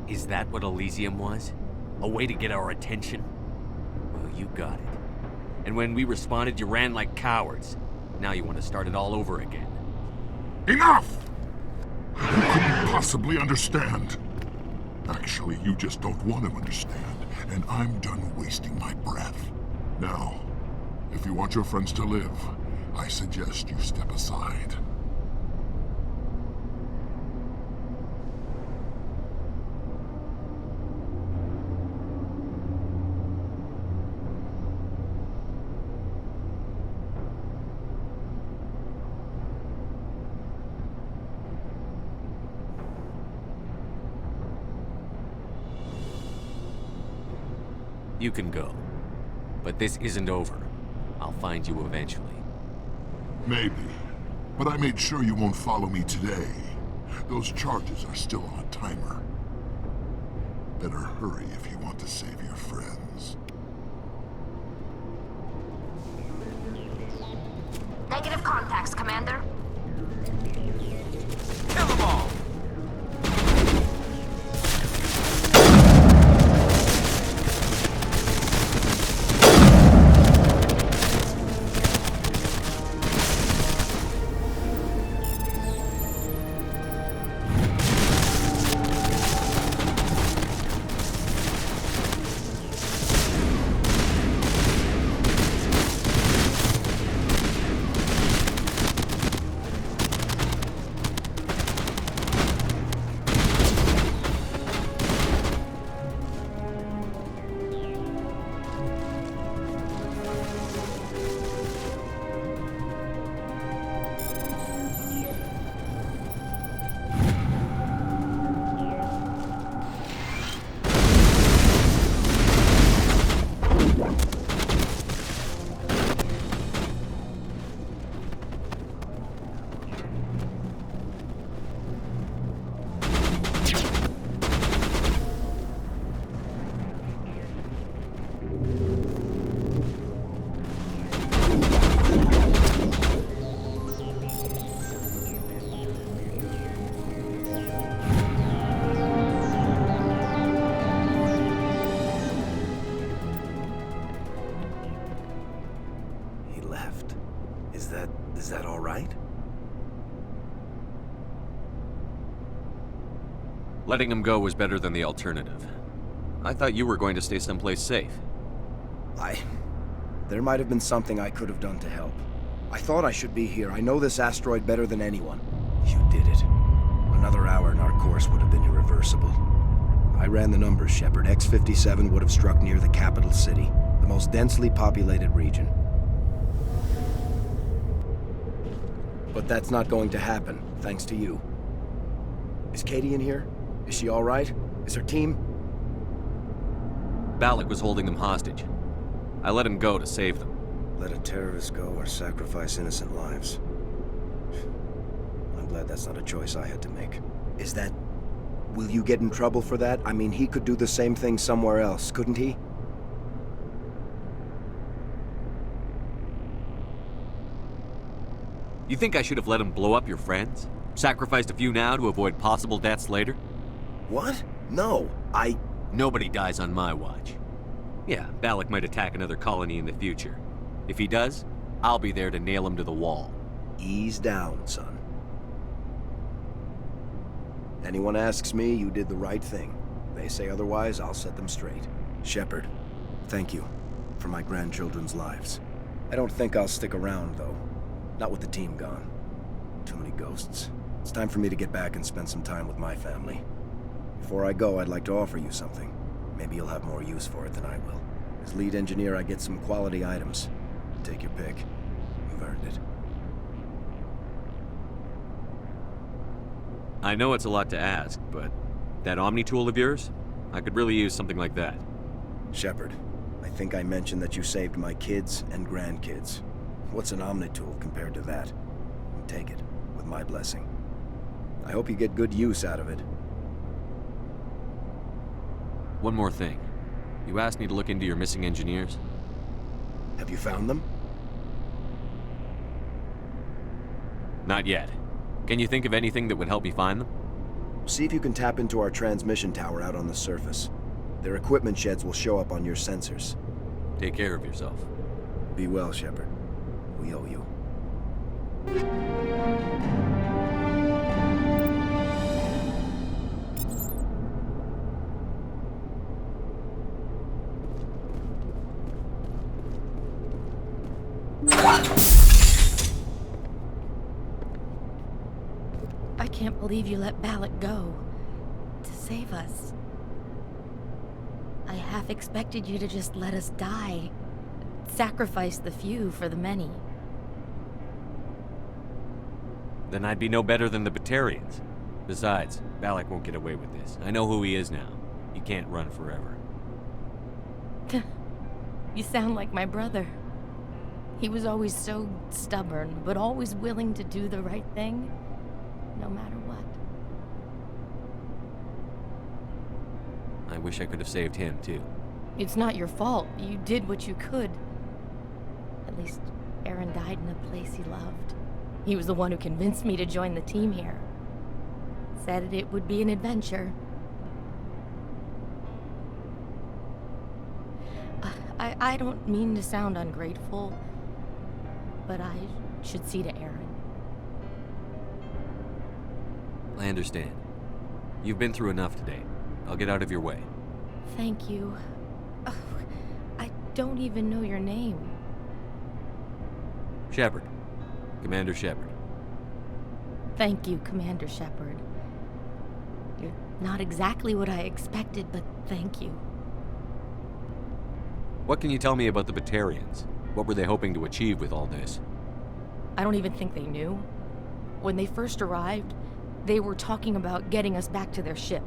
Is that what Elysium was? A way to get our attention? Well, you got it. And when we responded, you ran like cowards. Now you want to start it all over again. Enough! You couldn't possibly understand. Actually, you just don't want to understand, and I'm done wasting my breath. Now, if you want your friends to live, I suggest you step aside. You can go. But this isn't over. I'll find you eventually. Maybe. But I made sure you won't follow me today. Those charges are still on a timer. Better hurry if you want to save your friends. Negative contacts, Commander. Kill them all! Is that all right? Letting him go was better than the alternative. I thought you were going to stay someplace safe. There might have been something I could have done to help. I thought I should be here. I know this asteroid better than anyone. You did it. Another hour and our course would have been irreversible. I ran the numbers, Shepard. X-57 would have struck near the capital city, the most densely populated region. But that's not going to happen, thanks to you. Is Katie in here? Is she all right? Is her team? Balak was holding them hostage. I let him go to save them. Let a terrorist go or sacrifice innocent lives. I'm glad that's not a choice I had to make. Is that... Will you get in trouble for that? I mean, he could do the same thing somewhere else, couldn't he? You think I should have let him blow up your friends? Sacrificed a few now to avoid possible deaths later? What? No, Nobody dies on my watch. Yeah, Balak might attack another colony in the future. If he does, I'll be there to nail him to the wall. Ease down, son. Anyone asks me, you did the right thing. They say otherwise, I'll set them straight. Shepard, thank you for my grandchildren's lives. I don't think I'll stick around, though. Not with the team gone. Too many ghosts. It's time for me to get back and spend some time with my family. Before I go, I'd like to offer you something. Maybe you'll have more use for it than I will. As lead engineer, I get some quality items. Take your pick. You've earned it. I know it's a lot to ask, but that Omni tool of yours? I could really use something like that. Shepard, I think I mentioned that you saved my kids and grandkids. What's an Omni tool compared to that? Take it, with my blessing. I hope you get good use out of it. One more thing. You asked me to look into your missing engineers. Have you found them? Not yet. Can you think of anything that would help me find them? See if you can tap into our transmission tower out on the surface. Their equipment sheds will show up on your sensors. Take care of yourself. Be well, Shepard. We owe you. I can't believe you let Balak go. To save us. I half expected you to just let us die. Sacrifice the few for the many. Then I'd be no better than the Batarians. Besides, Balak won't get away with this. I know who he is now. He can't run forever. You sound like my brother. He was always so stubborn, but always willing to do the right thing, no matter what. I wish I could have saved him, too. It's not your fault. You did what you could. At least, Aaron died in a place he loved. He was the one who convinced me to join the team here. Said it would be an adventure. I don't mean to sound ungrateful, but I should see to Aaron. I understand. You've been through enough today. I'll get out of your way. Thank you. Oh, I don't even know your name. Shepard. Commander Shepard. Thank you, Commander Shepard. You're not exactly what I expected, but thank you. What can you tell me about the Batarians? What were they hoping to achieve with all this? I don't even think they knew. When they first arrived, they were talking about getting us back to their ship.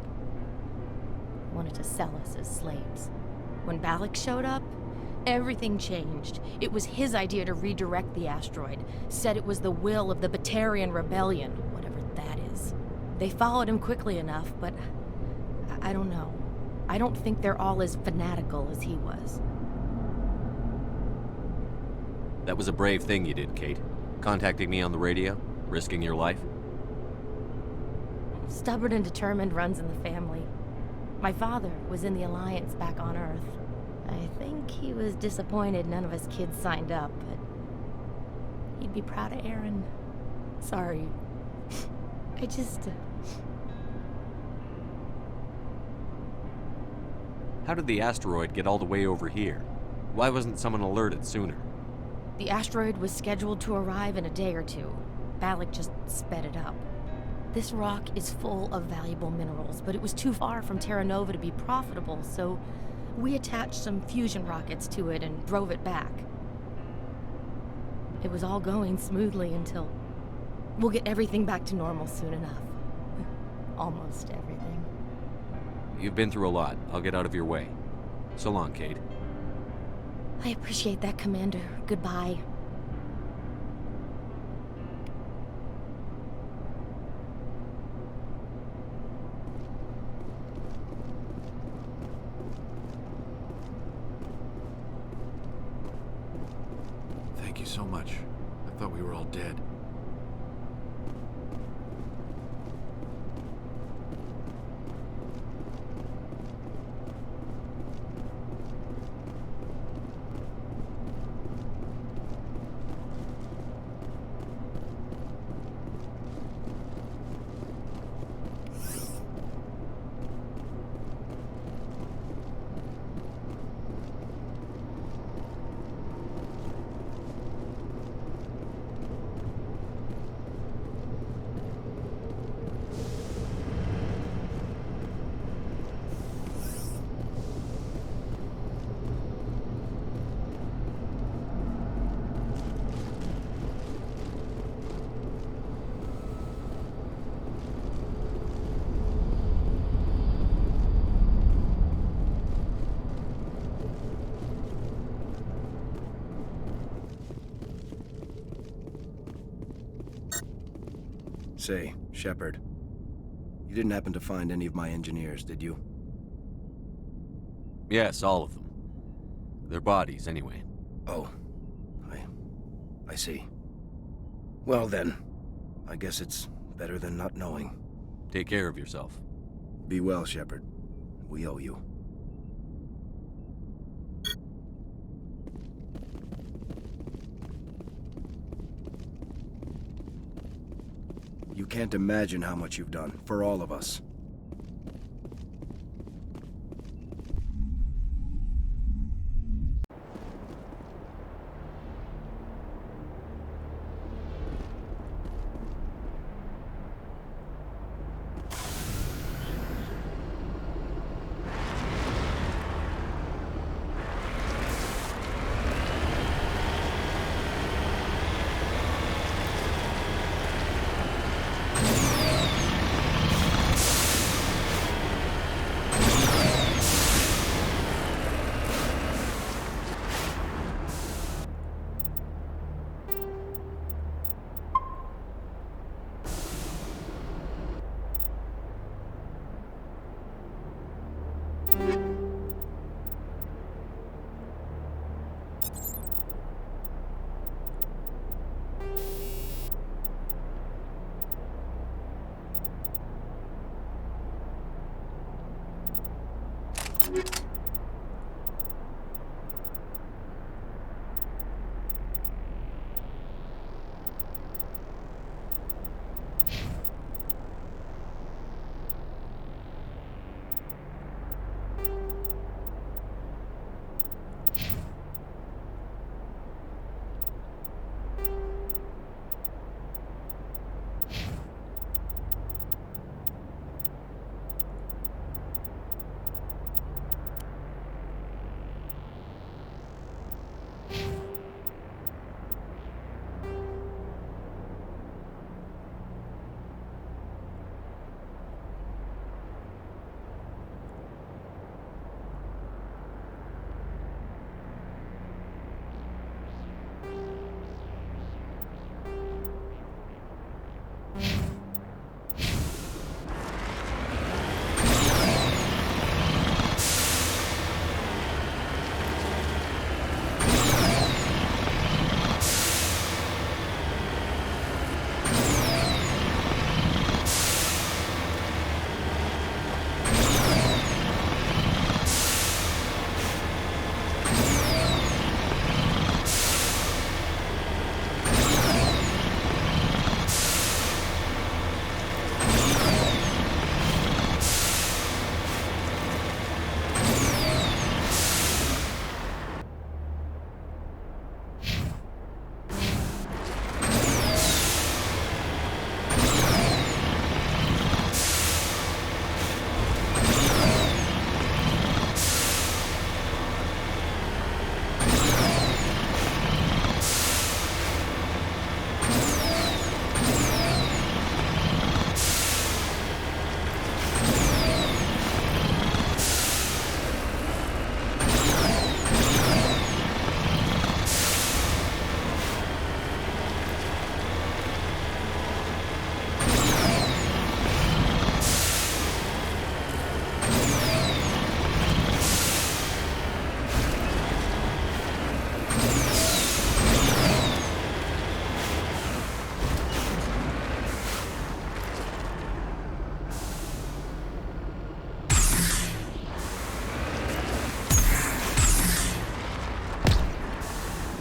Wanted to sell us as slaves. When Balak showed up, everything changed. It was his idea to redirect the asteroid. Said it was the will of the Batarian Rebellion, whatever that is. They followed him quickly enough, but I don't know. I don't think they're all as fanatical as he was. That was a brave thing you did, Kate. Contacting me on the radio, risking your life. Stubborn and determined runs in the family. My father was in the Alliance back on Earth. I think he was disappointed none of his kids signed up, but he'd be proud of Aaron. Sorry. I just... How did the asteroid get all the way over here? Why wasn't someone alerted sooner? The asteroid was scheduled to arrive in a day or two. Balak just sped it up. This rock is full of valuable minerals, but it was too far from Terra Nova to be profitable, so we attached some fusion rockets to it and drove it back. It was all going smoothly until... We'll get everything back to normal soon enough. Almost everything. You've been through a lot. I'll get out of your way. So long, Kate. I appreciate that, Commander. Goodbye. Thank you so much. I thought we were all dead. Say, Shepard, you didn't happen to find any of my engineers, did you? Yes, all of them. Their bodies, anyway. Oh. I see. Well then, I guess it's better than not knowing. Take care of yourself. Be well, Shepard. We owe you. You can't imagine how much you've done, for all of us.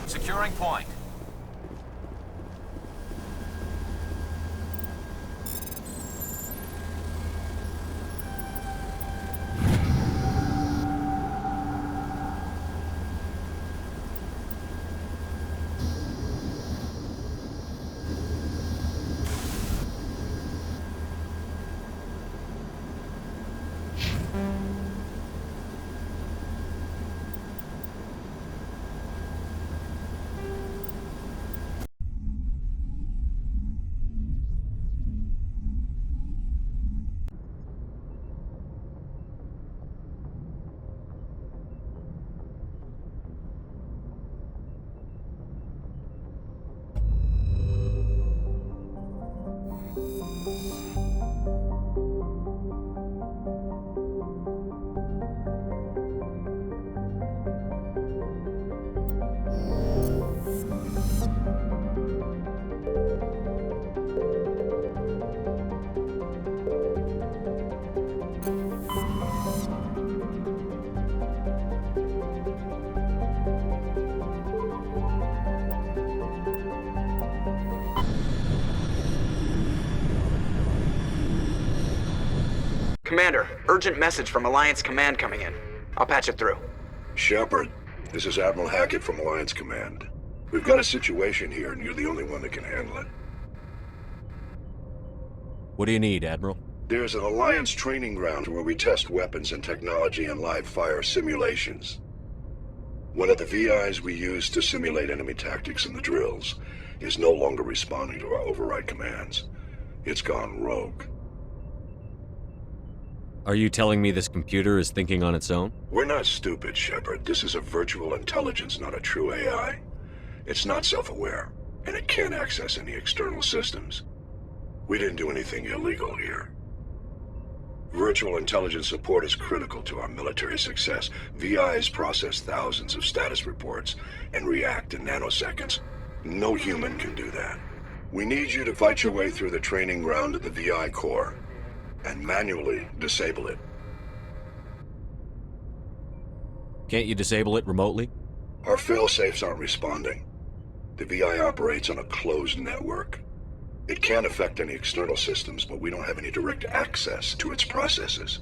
Securing point. Commander, urgent message from Alliance Command coming in. I'll patch it through. Shepard, this is Admiral Hackett from Alliance Command. We've got a situation here, and you're the only one that can handle it. What do you need, Admiral? There's an Alliance training ground where we test weapons and technology in live fire simulations. One of the VIs we use to simulate enemy tactics in the drills is no longer responding to our override commands. It's gone rogue. Are you telling me this computer is thinking on its own? We're not stupid, Shepard. This is a virtual intelligence, not a true AI. It's not self-aware, and it can't access any external systems. We didn't do anything illegal here. Virtual intelligence support is critical to our military success. VIs process thousands of status reports and react in nanoseconds. No human can do that. We need you to fight your way through the training ground of the VI core and manually disable it. Can't you disable it remotely? Our fail-safes aren't responding. The VI operates on a closed network. It can't affect any external systems, but we don't have any direct access to its processes.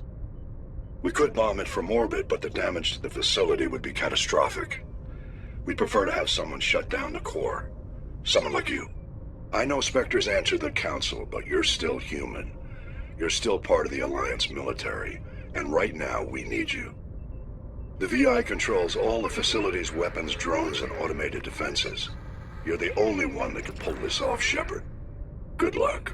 We could bomb it from orbit, but the damage to the facility would be catastrophic. We'd prefer to have someone shut down the core. Someone like you. I know Spectres answer the Council, but you're still human. You're still part of the Alliance military, and right now we need you. The VI controls all the facility's weapons, drones, and automated defenses. You're the only one that can pull this off, Shepard. Good luck.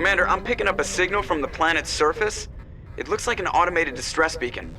Commander, I'm picking up a signal from the planet's surface. It looks like an automated distress beacon.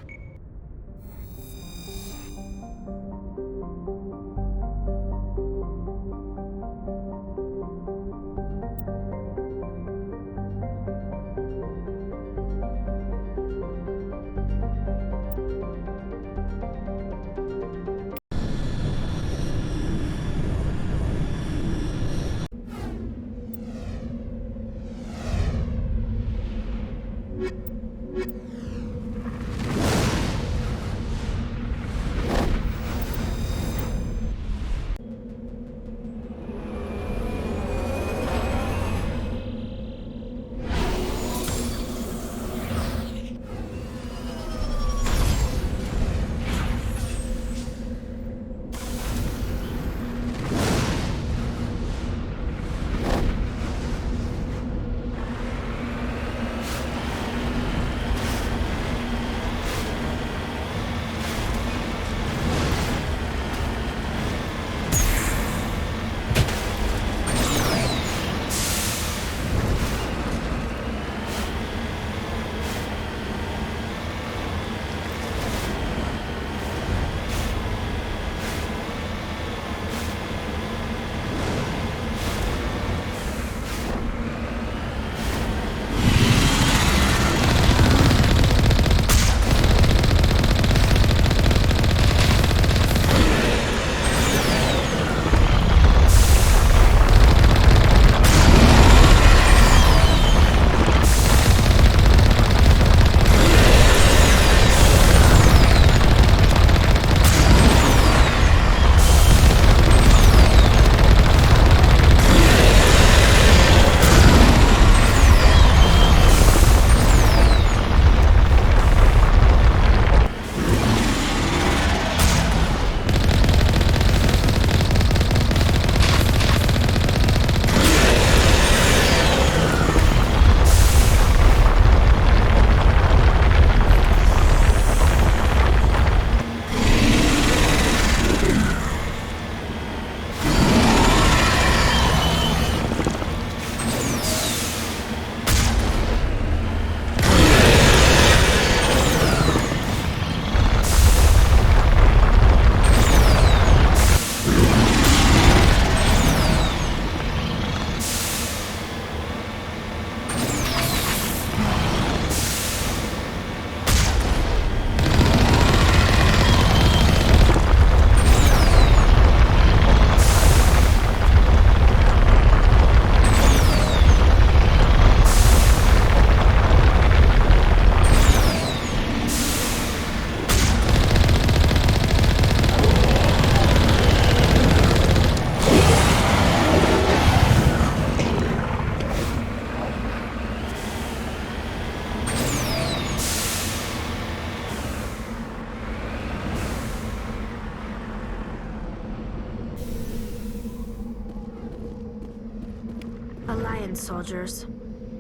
Alliance soldiers.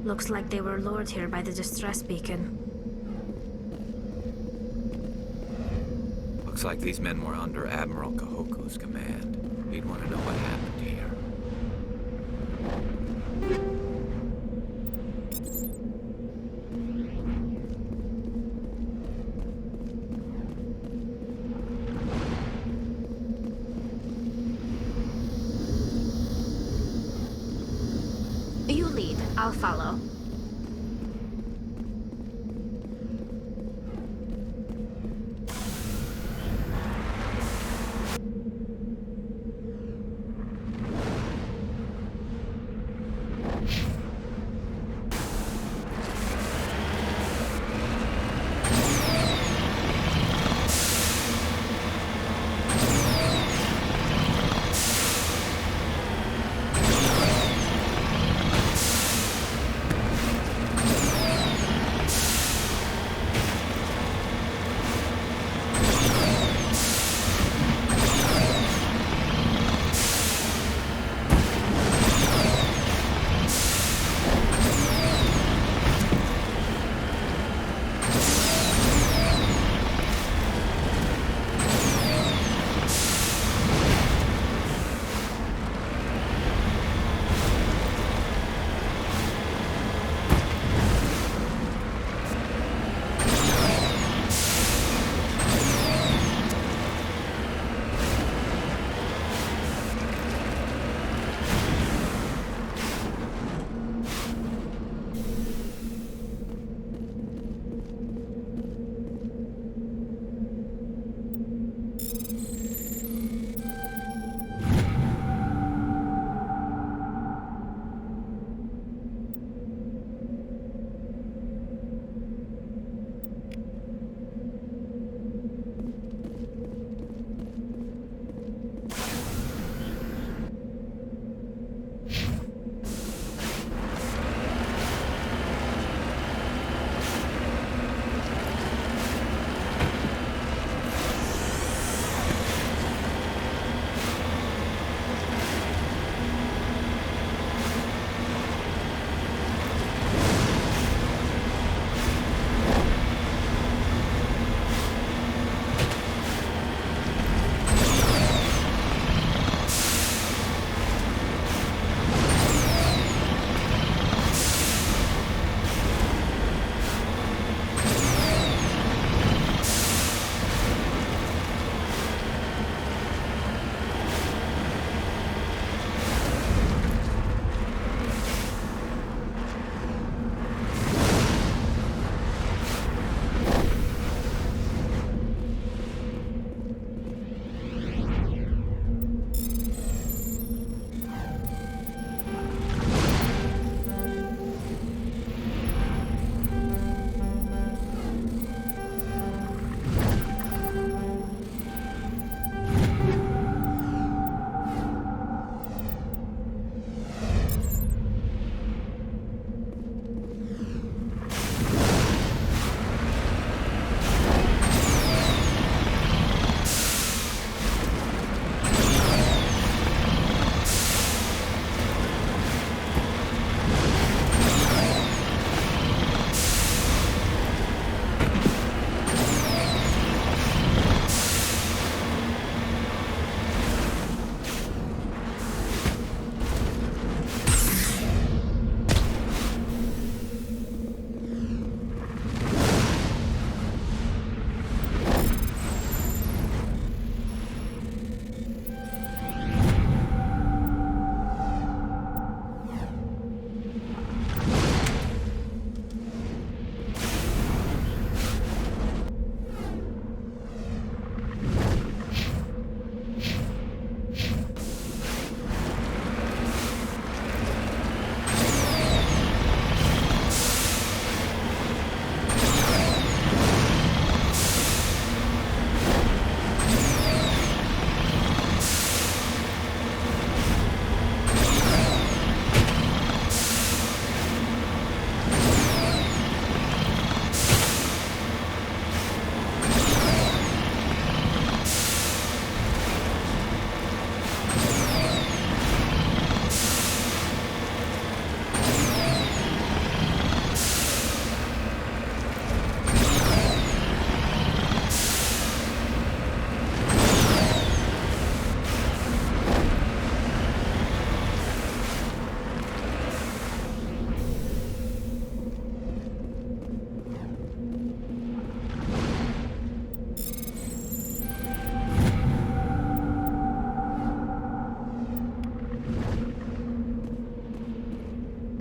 Looks like they were lured here by the distress beacon. Looks like these men were under Admiral Kahoku's command. He'd want to know what happened here. You lead. I'll follow.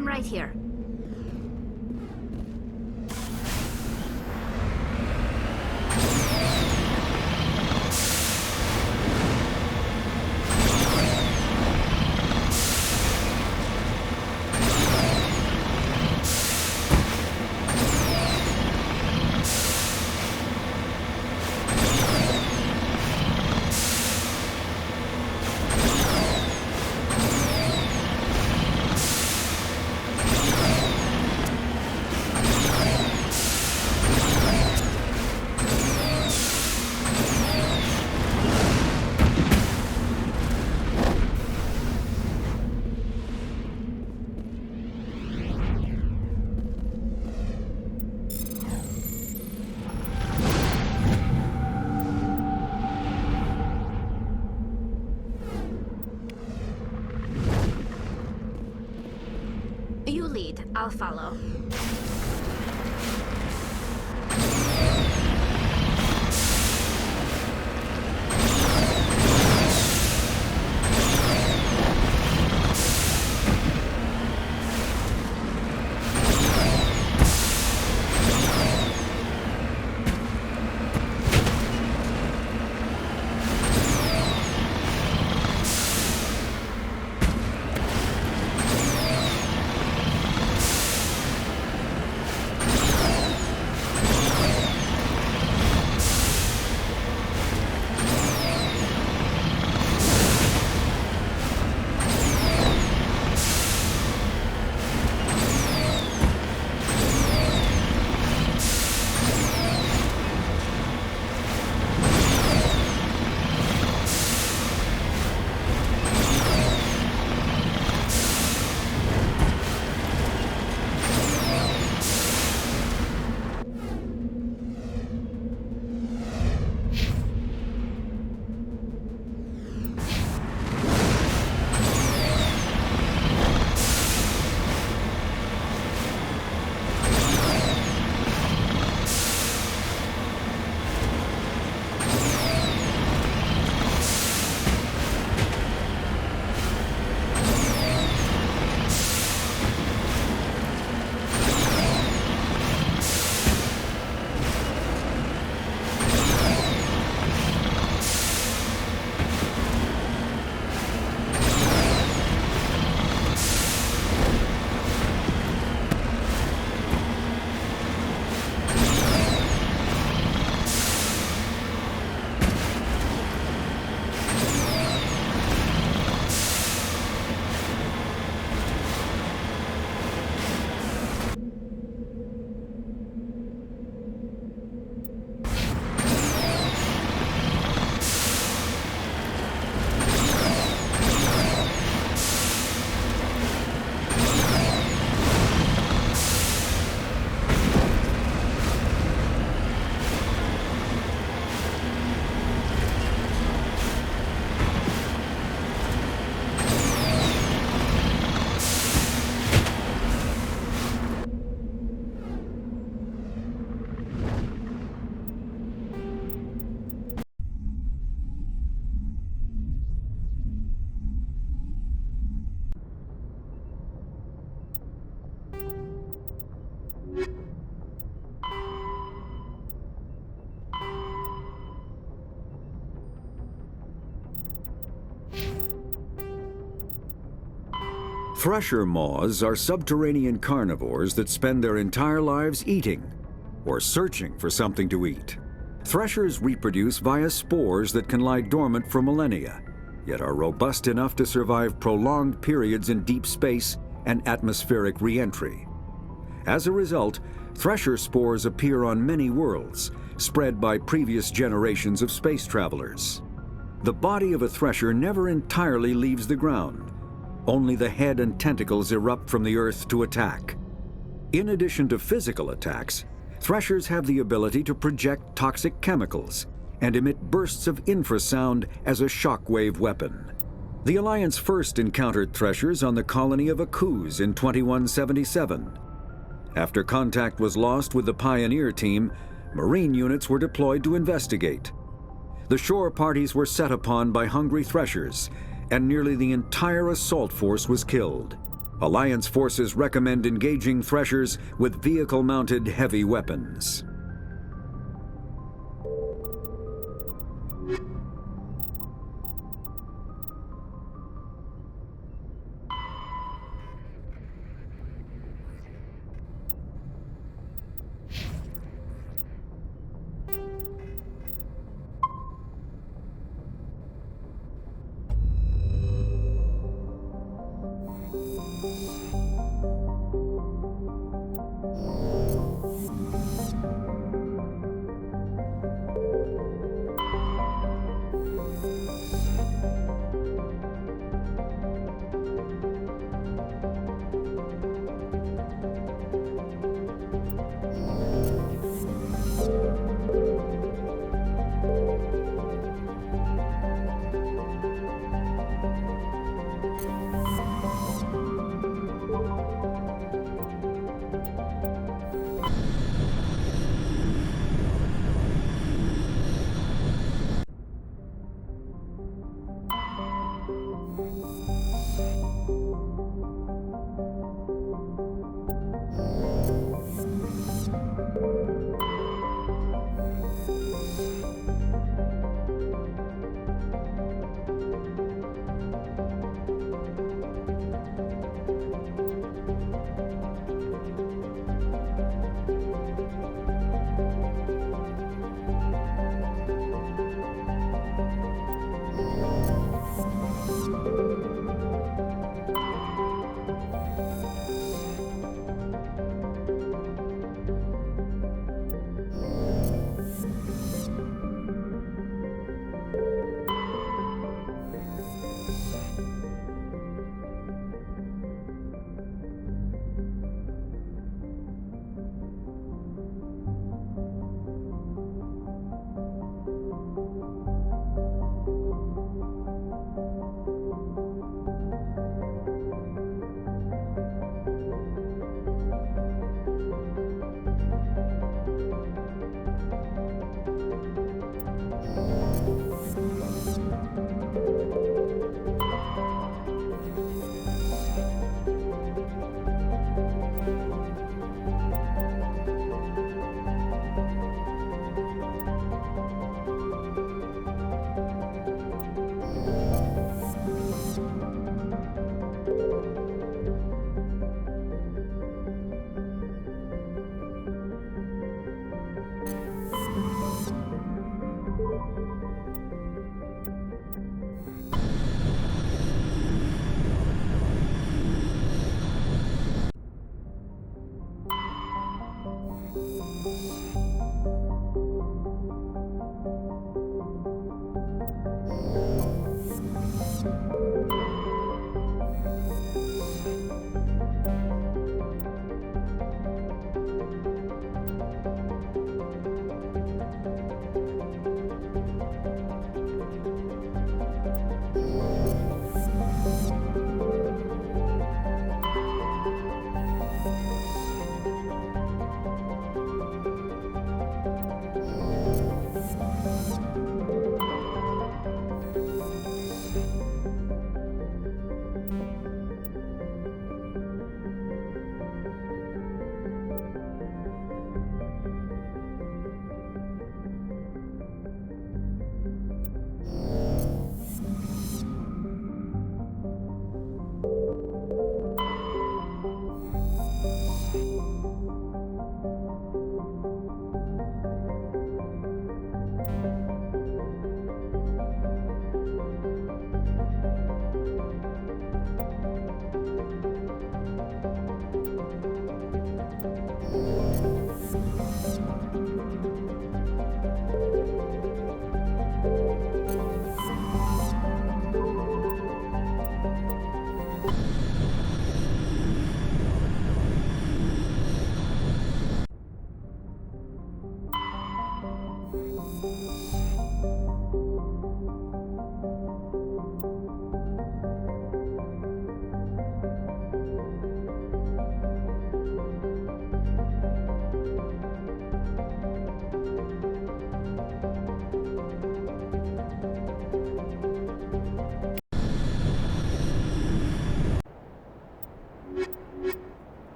I'm right here. You lead, I'll follow. Thresher moths are subterranean carnivores that spend their entire lives eating or searching for something to eat. Threshers reproduce via spores that can lie dormant for millennia, yet are robust enough to survive prolonged periods in deep space and atmospheric re-entry. As a result, thresher spores appear on many worlds, spread by previous generations of space travelers. The body of a thresher never entirely leaves the ground. Only the head and tentacles erupt from the earth to attack. In addition to physical attacks, threshers have the ability to project toxic chemicals and emit bursts of infrasound as a shockwave weapon. The Alliance first encountered threshers on the colony of Akuz in 2177. After contact was lost with the Pioneer team, Marine units were deployed to investigate. The shore parties were set upon by hungry threshers, and nearly the entire assault force was killed. Alliance forces recommend engaging Threshers with vehicle-mounted heavy weapons.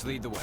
Others lead the way.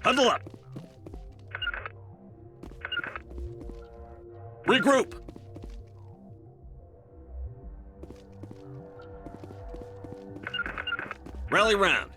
Huddle up! Regroup! Rally round.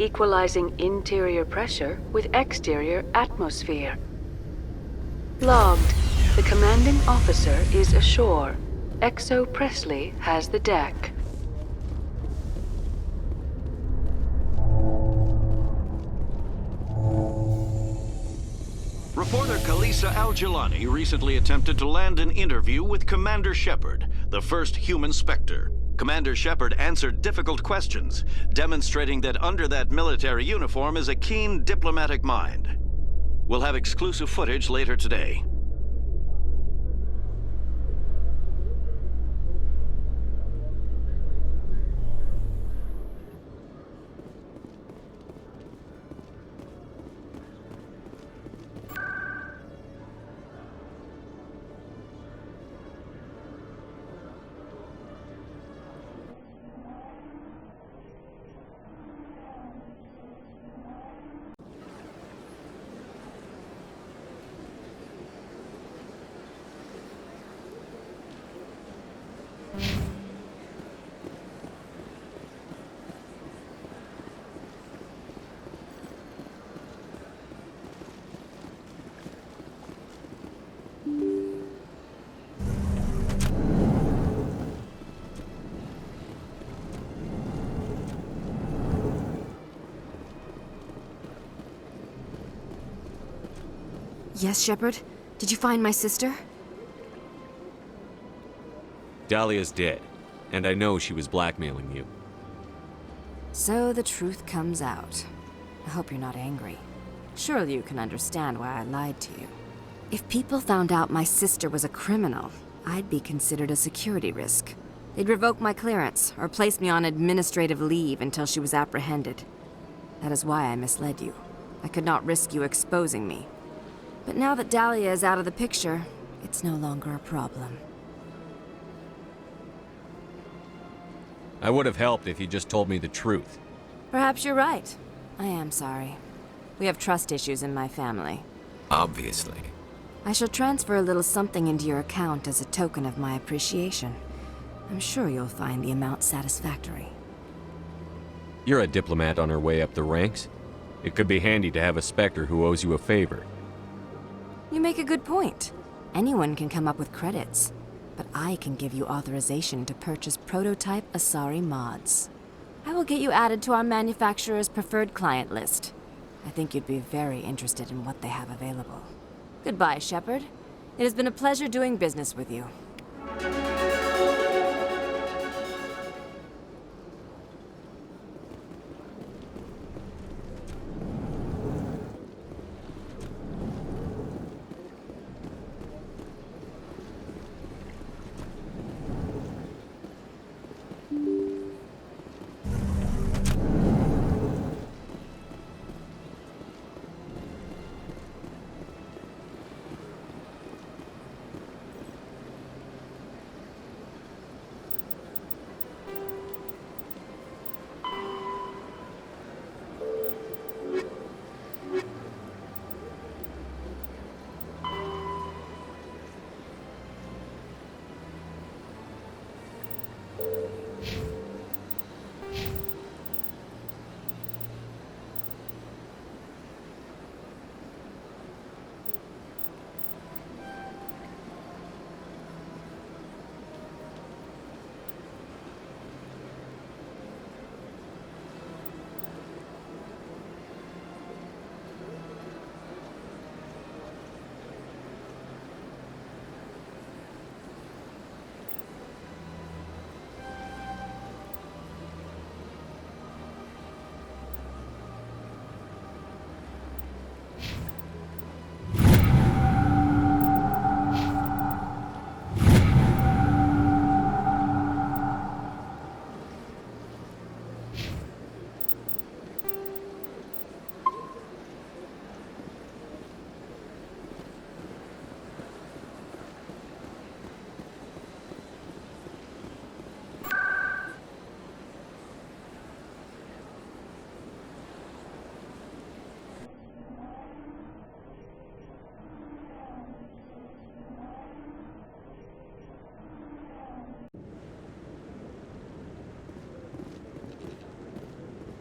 Equalizing interior pressure with exterior atmosphere. Logged. The commanding officer is ashore. XO Presley has the deck. Reporter Kalisa Al-Jilani recently attempted to land an interview with Commander Shepard, the first human Spectre. Commander Shepard answered difficult questions, demonstrating that under that military uniform is a keen diplomatic mind. We'll have exclusive footage later today. Yes, Shepard? Did you find my sister? Dahlia's dead, and I know she was blackmailing you. So the truth comes out. I hope you're not angry. Surely you can understand why I lied to you. If people found out my sister was a criminal, I'd be considered a security risk. They'd revoke my clearance, or place me on administrative leave until she was apprehended. That is why I misled you. I could not risk you exposing me. But now that Dahlia is out of the picture, it's no longer a problem. I would have helped if you just told me the truth. Perhaps you're right. I am sorry. We have trust issues in my family. Obviously. I shall transfer a little something into your account as a token of my appreciation. I'm sure you'll find the amount satisfactory. You're a diplomat on her way up the ranks. It could be handy to have a Spectre who owes you a favor. You make a good point. Anyone can come up with credits, but I can give you authorization to purchase prototype Asari mods. I will get you added to our manufacturer's preferred client list. I think you'd be very interested in what they have available. Goodbye, Shepard. It has been a pleasure doing business with you.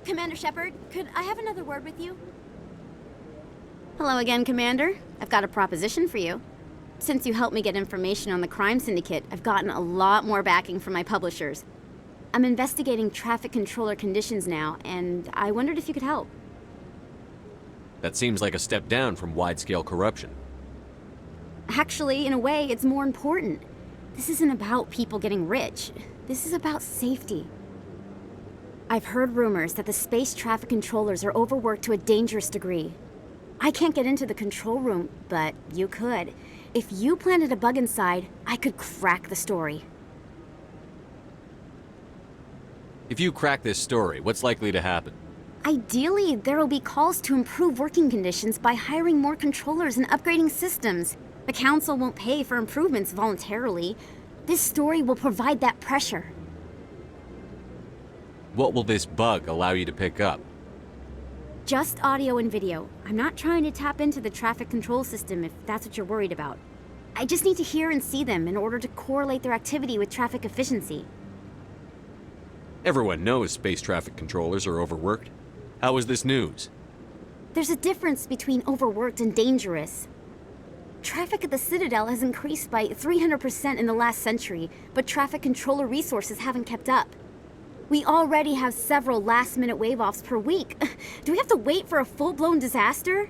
Commander Shepard, could I have another word with you? Hello again, Commander. I've got a proposition for you. Since you helped me get information on the crime syndicate, I've gotten a lot more backing from my publishers. I'm investigating traffic controller conditions now, and I wondered if you could help. That seems like a step down from wide-scale corruption. Actually, in a way, it's more important. This isn't about people getting rich. This is about safety. I've heard rumors that the space traffic controllers are overworked to a dangerous degree. I can't get into the control room, but you could. If you planted a bug inside, I could crack the story. If you crack this story, what's likely to happen? Ideally, there will be calls to improve working conditions by hiring more controllers and upgrading systems. The Council won't pay for improvements voluntarily. This story will provide that pressure. What will this bug allow you to pick up? Just audio and video. I'm not trying to tap into the traffic control system if that's what you're worried about. I just need to hear and see them in order to correlate their activity with traffic efficiency. Everyone knows space traffic controllers are overworked. How is this news? There's a difference between overworked and dangerous. Traffic at the Citadel has increased by 300% in the last century, but traffic controller resources haven't kept up. We already have several last-minute wave-offs per week. Do we have to wait for a full-blown disaster?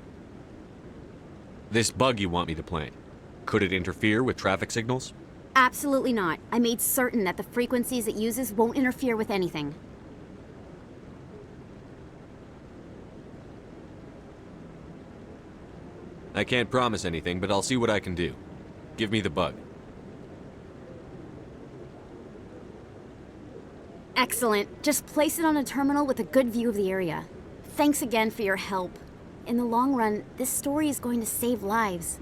This bug you want me to plant, could it interfere with traffic signals? Absolutely not. I made certain that the frequencies it uses won't interfere with anything. I can't promise anything, but I'll see what I can do. Give me the bug. Excellent. Just place it on a terminal with a good view of the area. Thanks again for your help. In the long run, this story is going to save lives.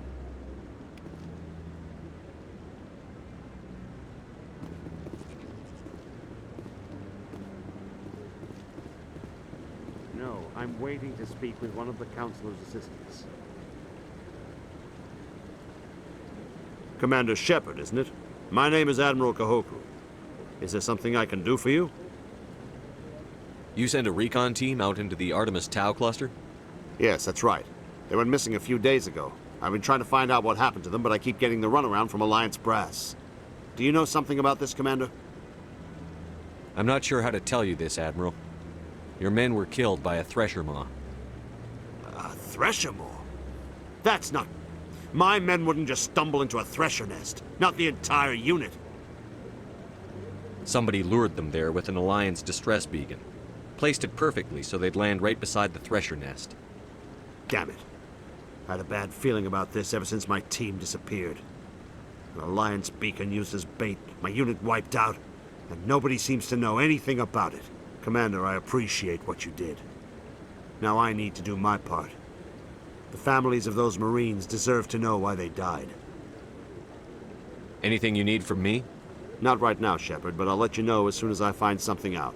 No, I'm waiting to speak with one of the Councilor's assistants. Commander Shepard, isn't it? My name is Admiral Kahoku. Is there something I can do for you? You sent a recon team out into the Artemis Tau cluster? Yes, that's right. They went missing a few days ago. I've been trying to find out what happened to them, but I keep getting the runaround from Alliance brass. Do you know something about this, Commander? I'm not sure how to tell you this, Admiral. Your men were killed by a Thresher Maw. A Thresher Maw? That's not... My men wouldn't just stumble into a Thresher nest. Not the entire unit. Somebody lured them there with an Alliance distress beacon. Placed it perfectly so they'd land right beside the Thresher nest. Damn it. I had a bad feeling about this ever since my team disappeared. An Alliance beacon used as bait, my unit wiped out, and nobody seems to know anything about it. Commander, I appreciate what you did. Now I need to do my part. The families of those Marines deserve to know why they died. Anything you need from me? Not right now, Shepard, but I'll let you know as soon as I find something out.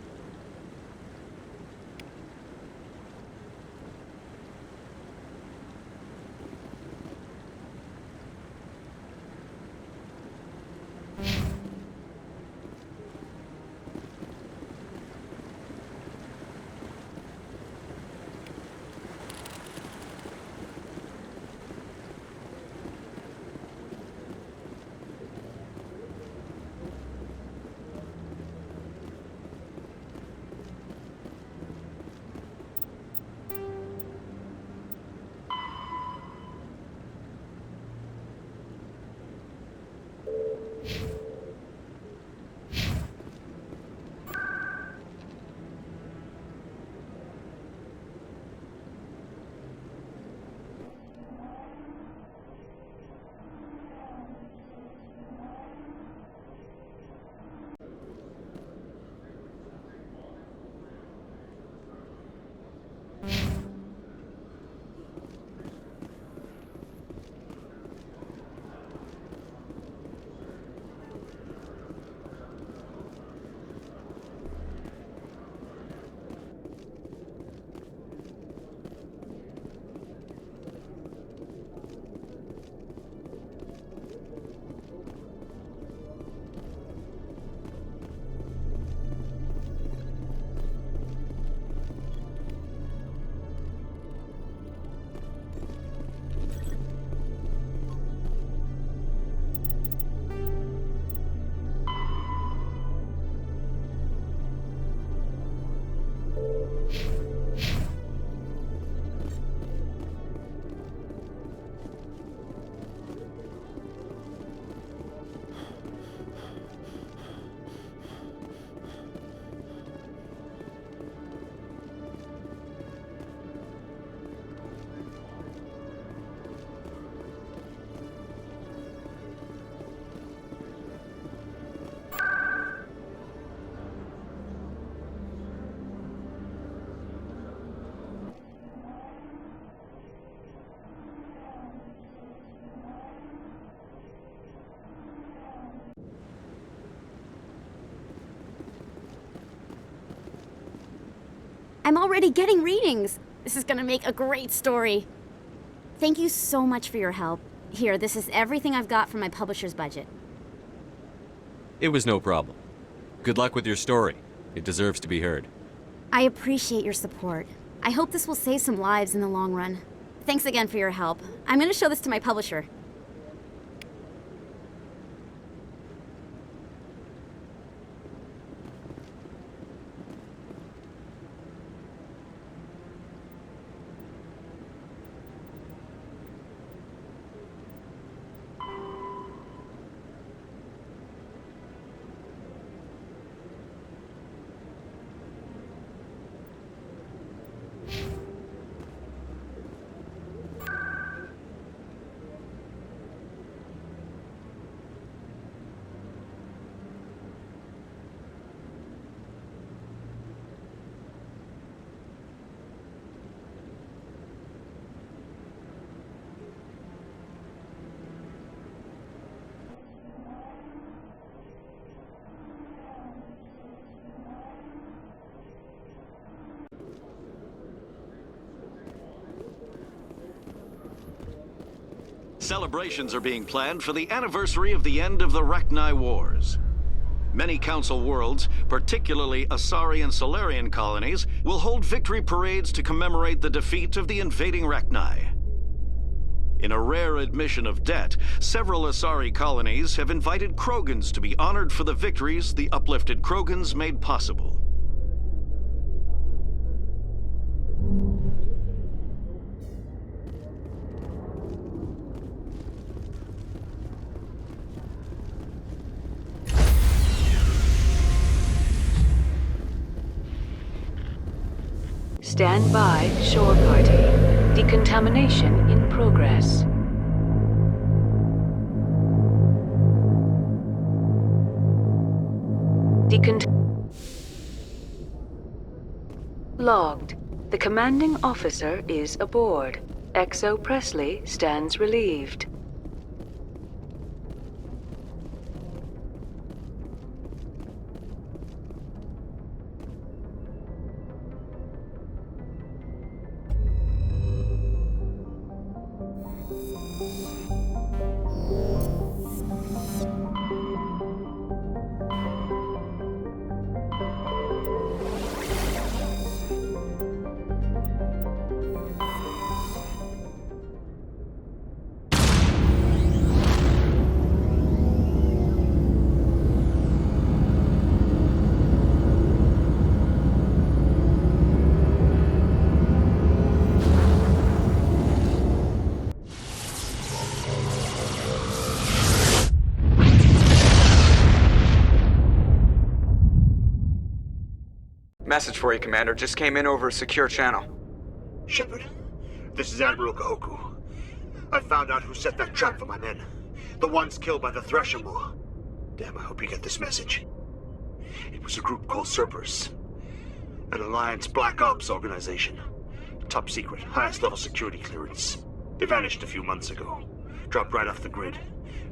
I'm already getting readings. This is gonna make a great story. Thank you so much for your help. Here, this is everything I've got from my publisher's budget. It was no problem. Good luck with your story. It deserves to be heard. I appreciate your support. I hope this will save some lives in the long run. Thanks again for your help. I'm gonna show this to my publisher. Celebrations are being planned for the anniversary of the end of the Rachni Wars. Many Council worlds, particularly Asari and Solarian colonies, will hold victory parades to commemorate the defeat of the invading Rachni. In a rare admission of debt, several Asari colonies have invited Krogans to be honored for the victories the uplifted Krogans made possible. Stand by, shore party. Decontamination in progress. Logged. The commanding officer is aboard. XO Presley stands relieved. Message for you, Commander. Just came in over a secure channel. Shepard, this is Admiral Kahoku. I found out who set that trap for my men. The ones killed by the Thresher Maw. Damn, I hope you get this message. It was a group called Cerberus. An Alliance Black Ops organization. Top secret, highest level security clearance. They vanished a few months ago. Dropped right off the grid.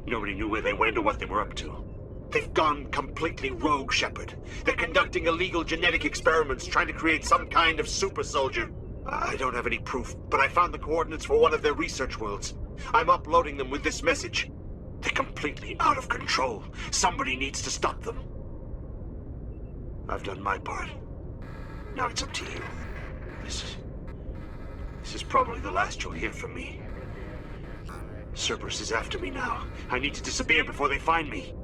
Nobody knew where they went or what they were up to. They've gone completely rogue, Shepard. They're conducting illegal genetic experiments, trying to create some kind of super soldier. I don't have any proof, but I found the coordinates for one of their research worlds. I'm uploading them with this message. They're completely out of control. Somebody needs to stop them. I've done my part. Now it's up to you. This is probably the last you'll hear from me. Cerberus is after me now. I need to disappear before they find me.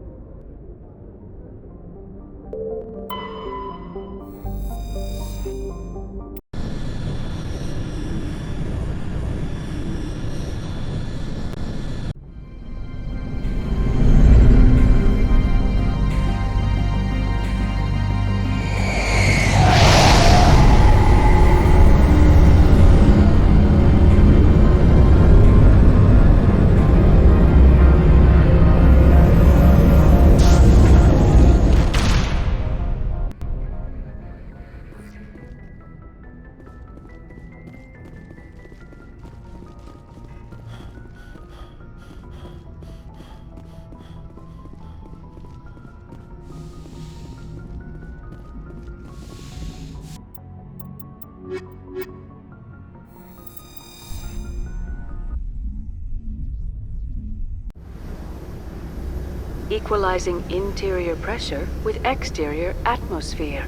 Equalizing interior pressure with exterior atmosphere.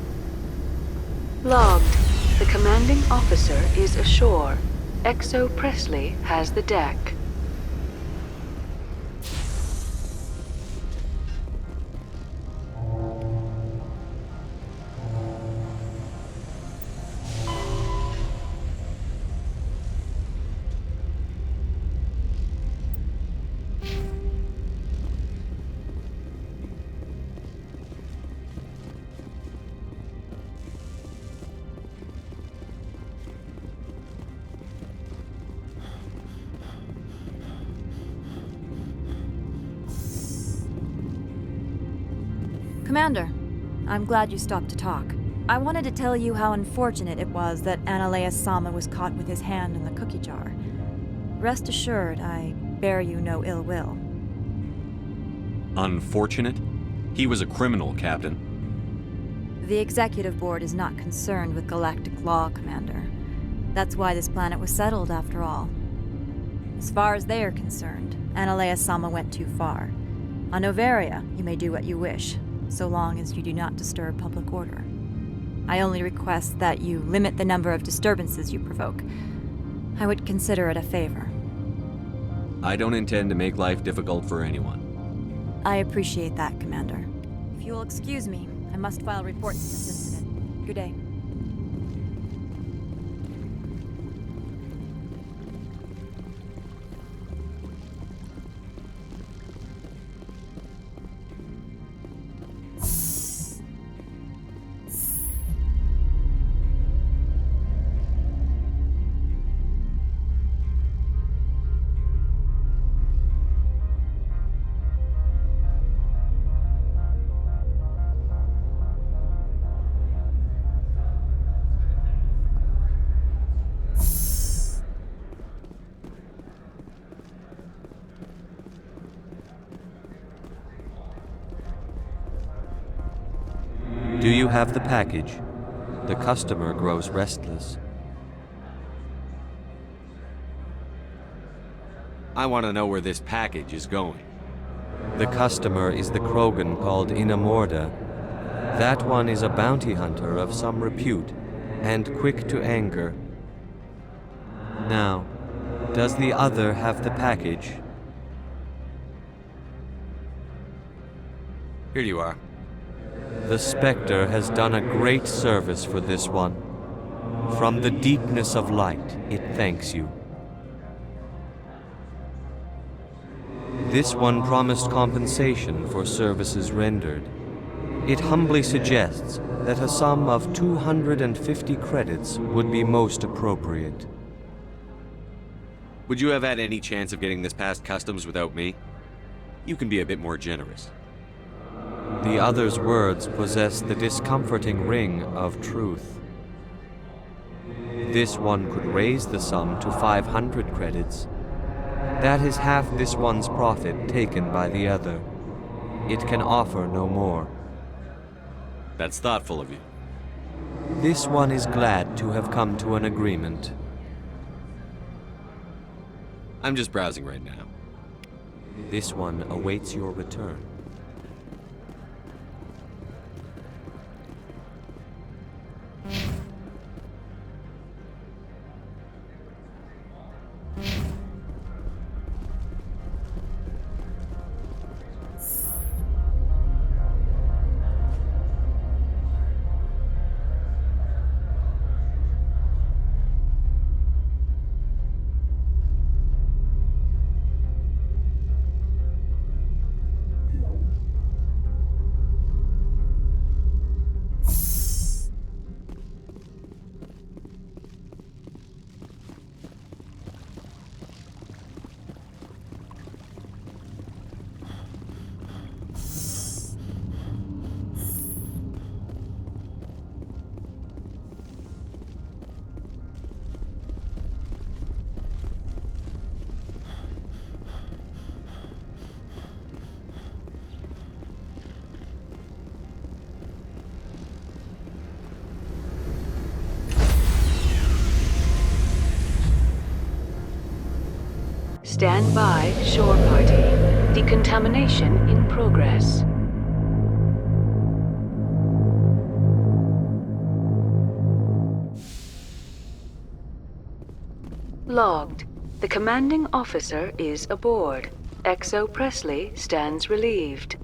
Logged. The commanding officer is ashore. XO Presley has the deck. Commander, I'm glad you stopped to talk. I wanted to tell you how unfortunate it was that Analea Sama was caught with his hand in the cookie jar. Rest assured, I bear you no ill will. Unfortunate? He was a criminal, Captain. The Executive Board is not concerned with galactic law, Commander. That's why this planet was settled, after all. As far as they are concerned, Analea-sama went too far. On Noveria, you may do what you wish, so long as you do not disturb public order. I only request that you limit the number of disturbances you provoke. I would consider it a favor. I don't intend to make life difficult for anyone. I appreciate that, Commander. If you will excuse me, I must file reports on this incident. Good day. Do you have the package? The customer grows restless. I want to know where this package is going. The customer is the Krogan called Inamorda. That one is a bounty hunter of some repute, and quick to anger. Now, does the other have the package? Here you are. The Spectre has done a great service for this one. From the deepness of light, it thanks you. This one promised compensation for services rendered. It humbly suggests that a sum of 250 credits would be most appropriate. Would you have had any chance of getting this past customs without me? You can be a bit more generous. The other's words possess the discomforting ring of truth. This one could raise the sum to 500 credits. That is half this one's profit taken by the other. It can offer no more. That's thoughtful of you. This one is glad to have come to an agreement. I'm just browsing right now. This one awaits your return. Stand by, shore party. Decontamination in progress. Logged. The commanding officer is aboard. XO Presley stands relieved.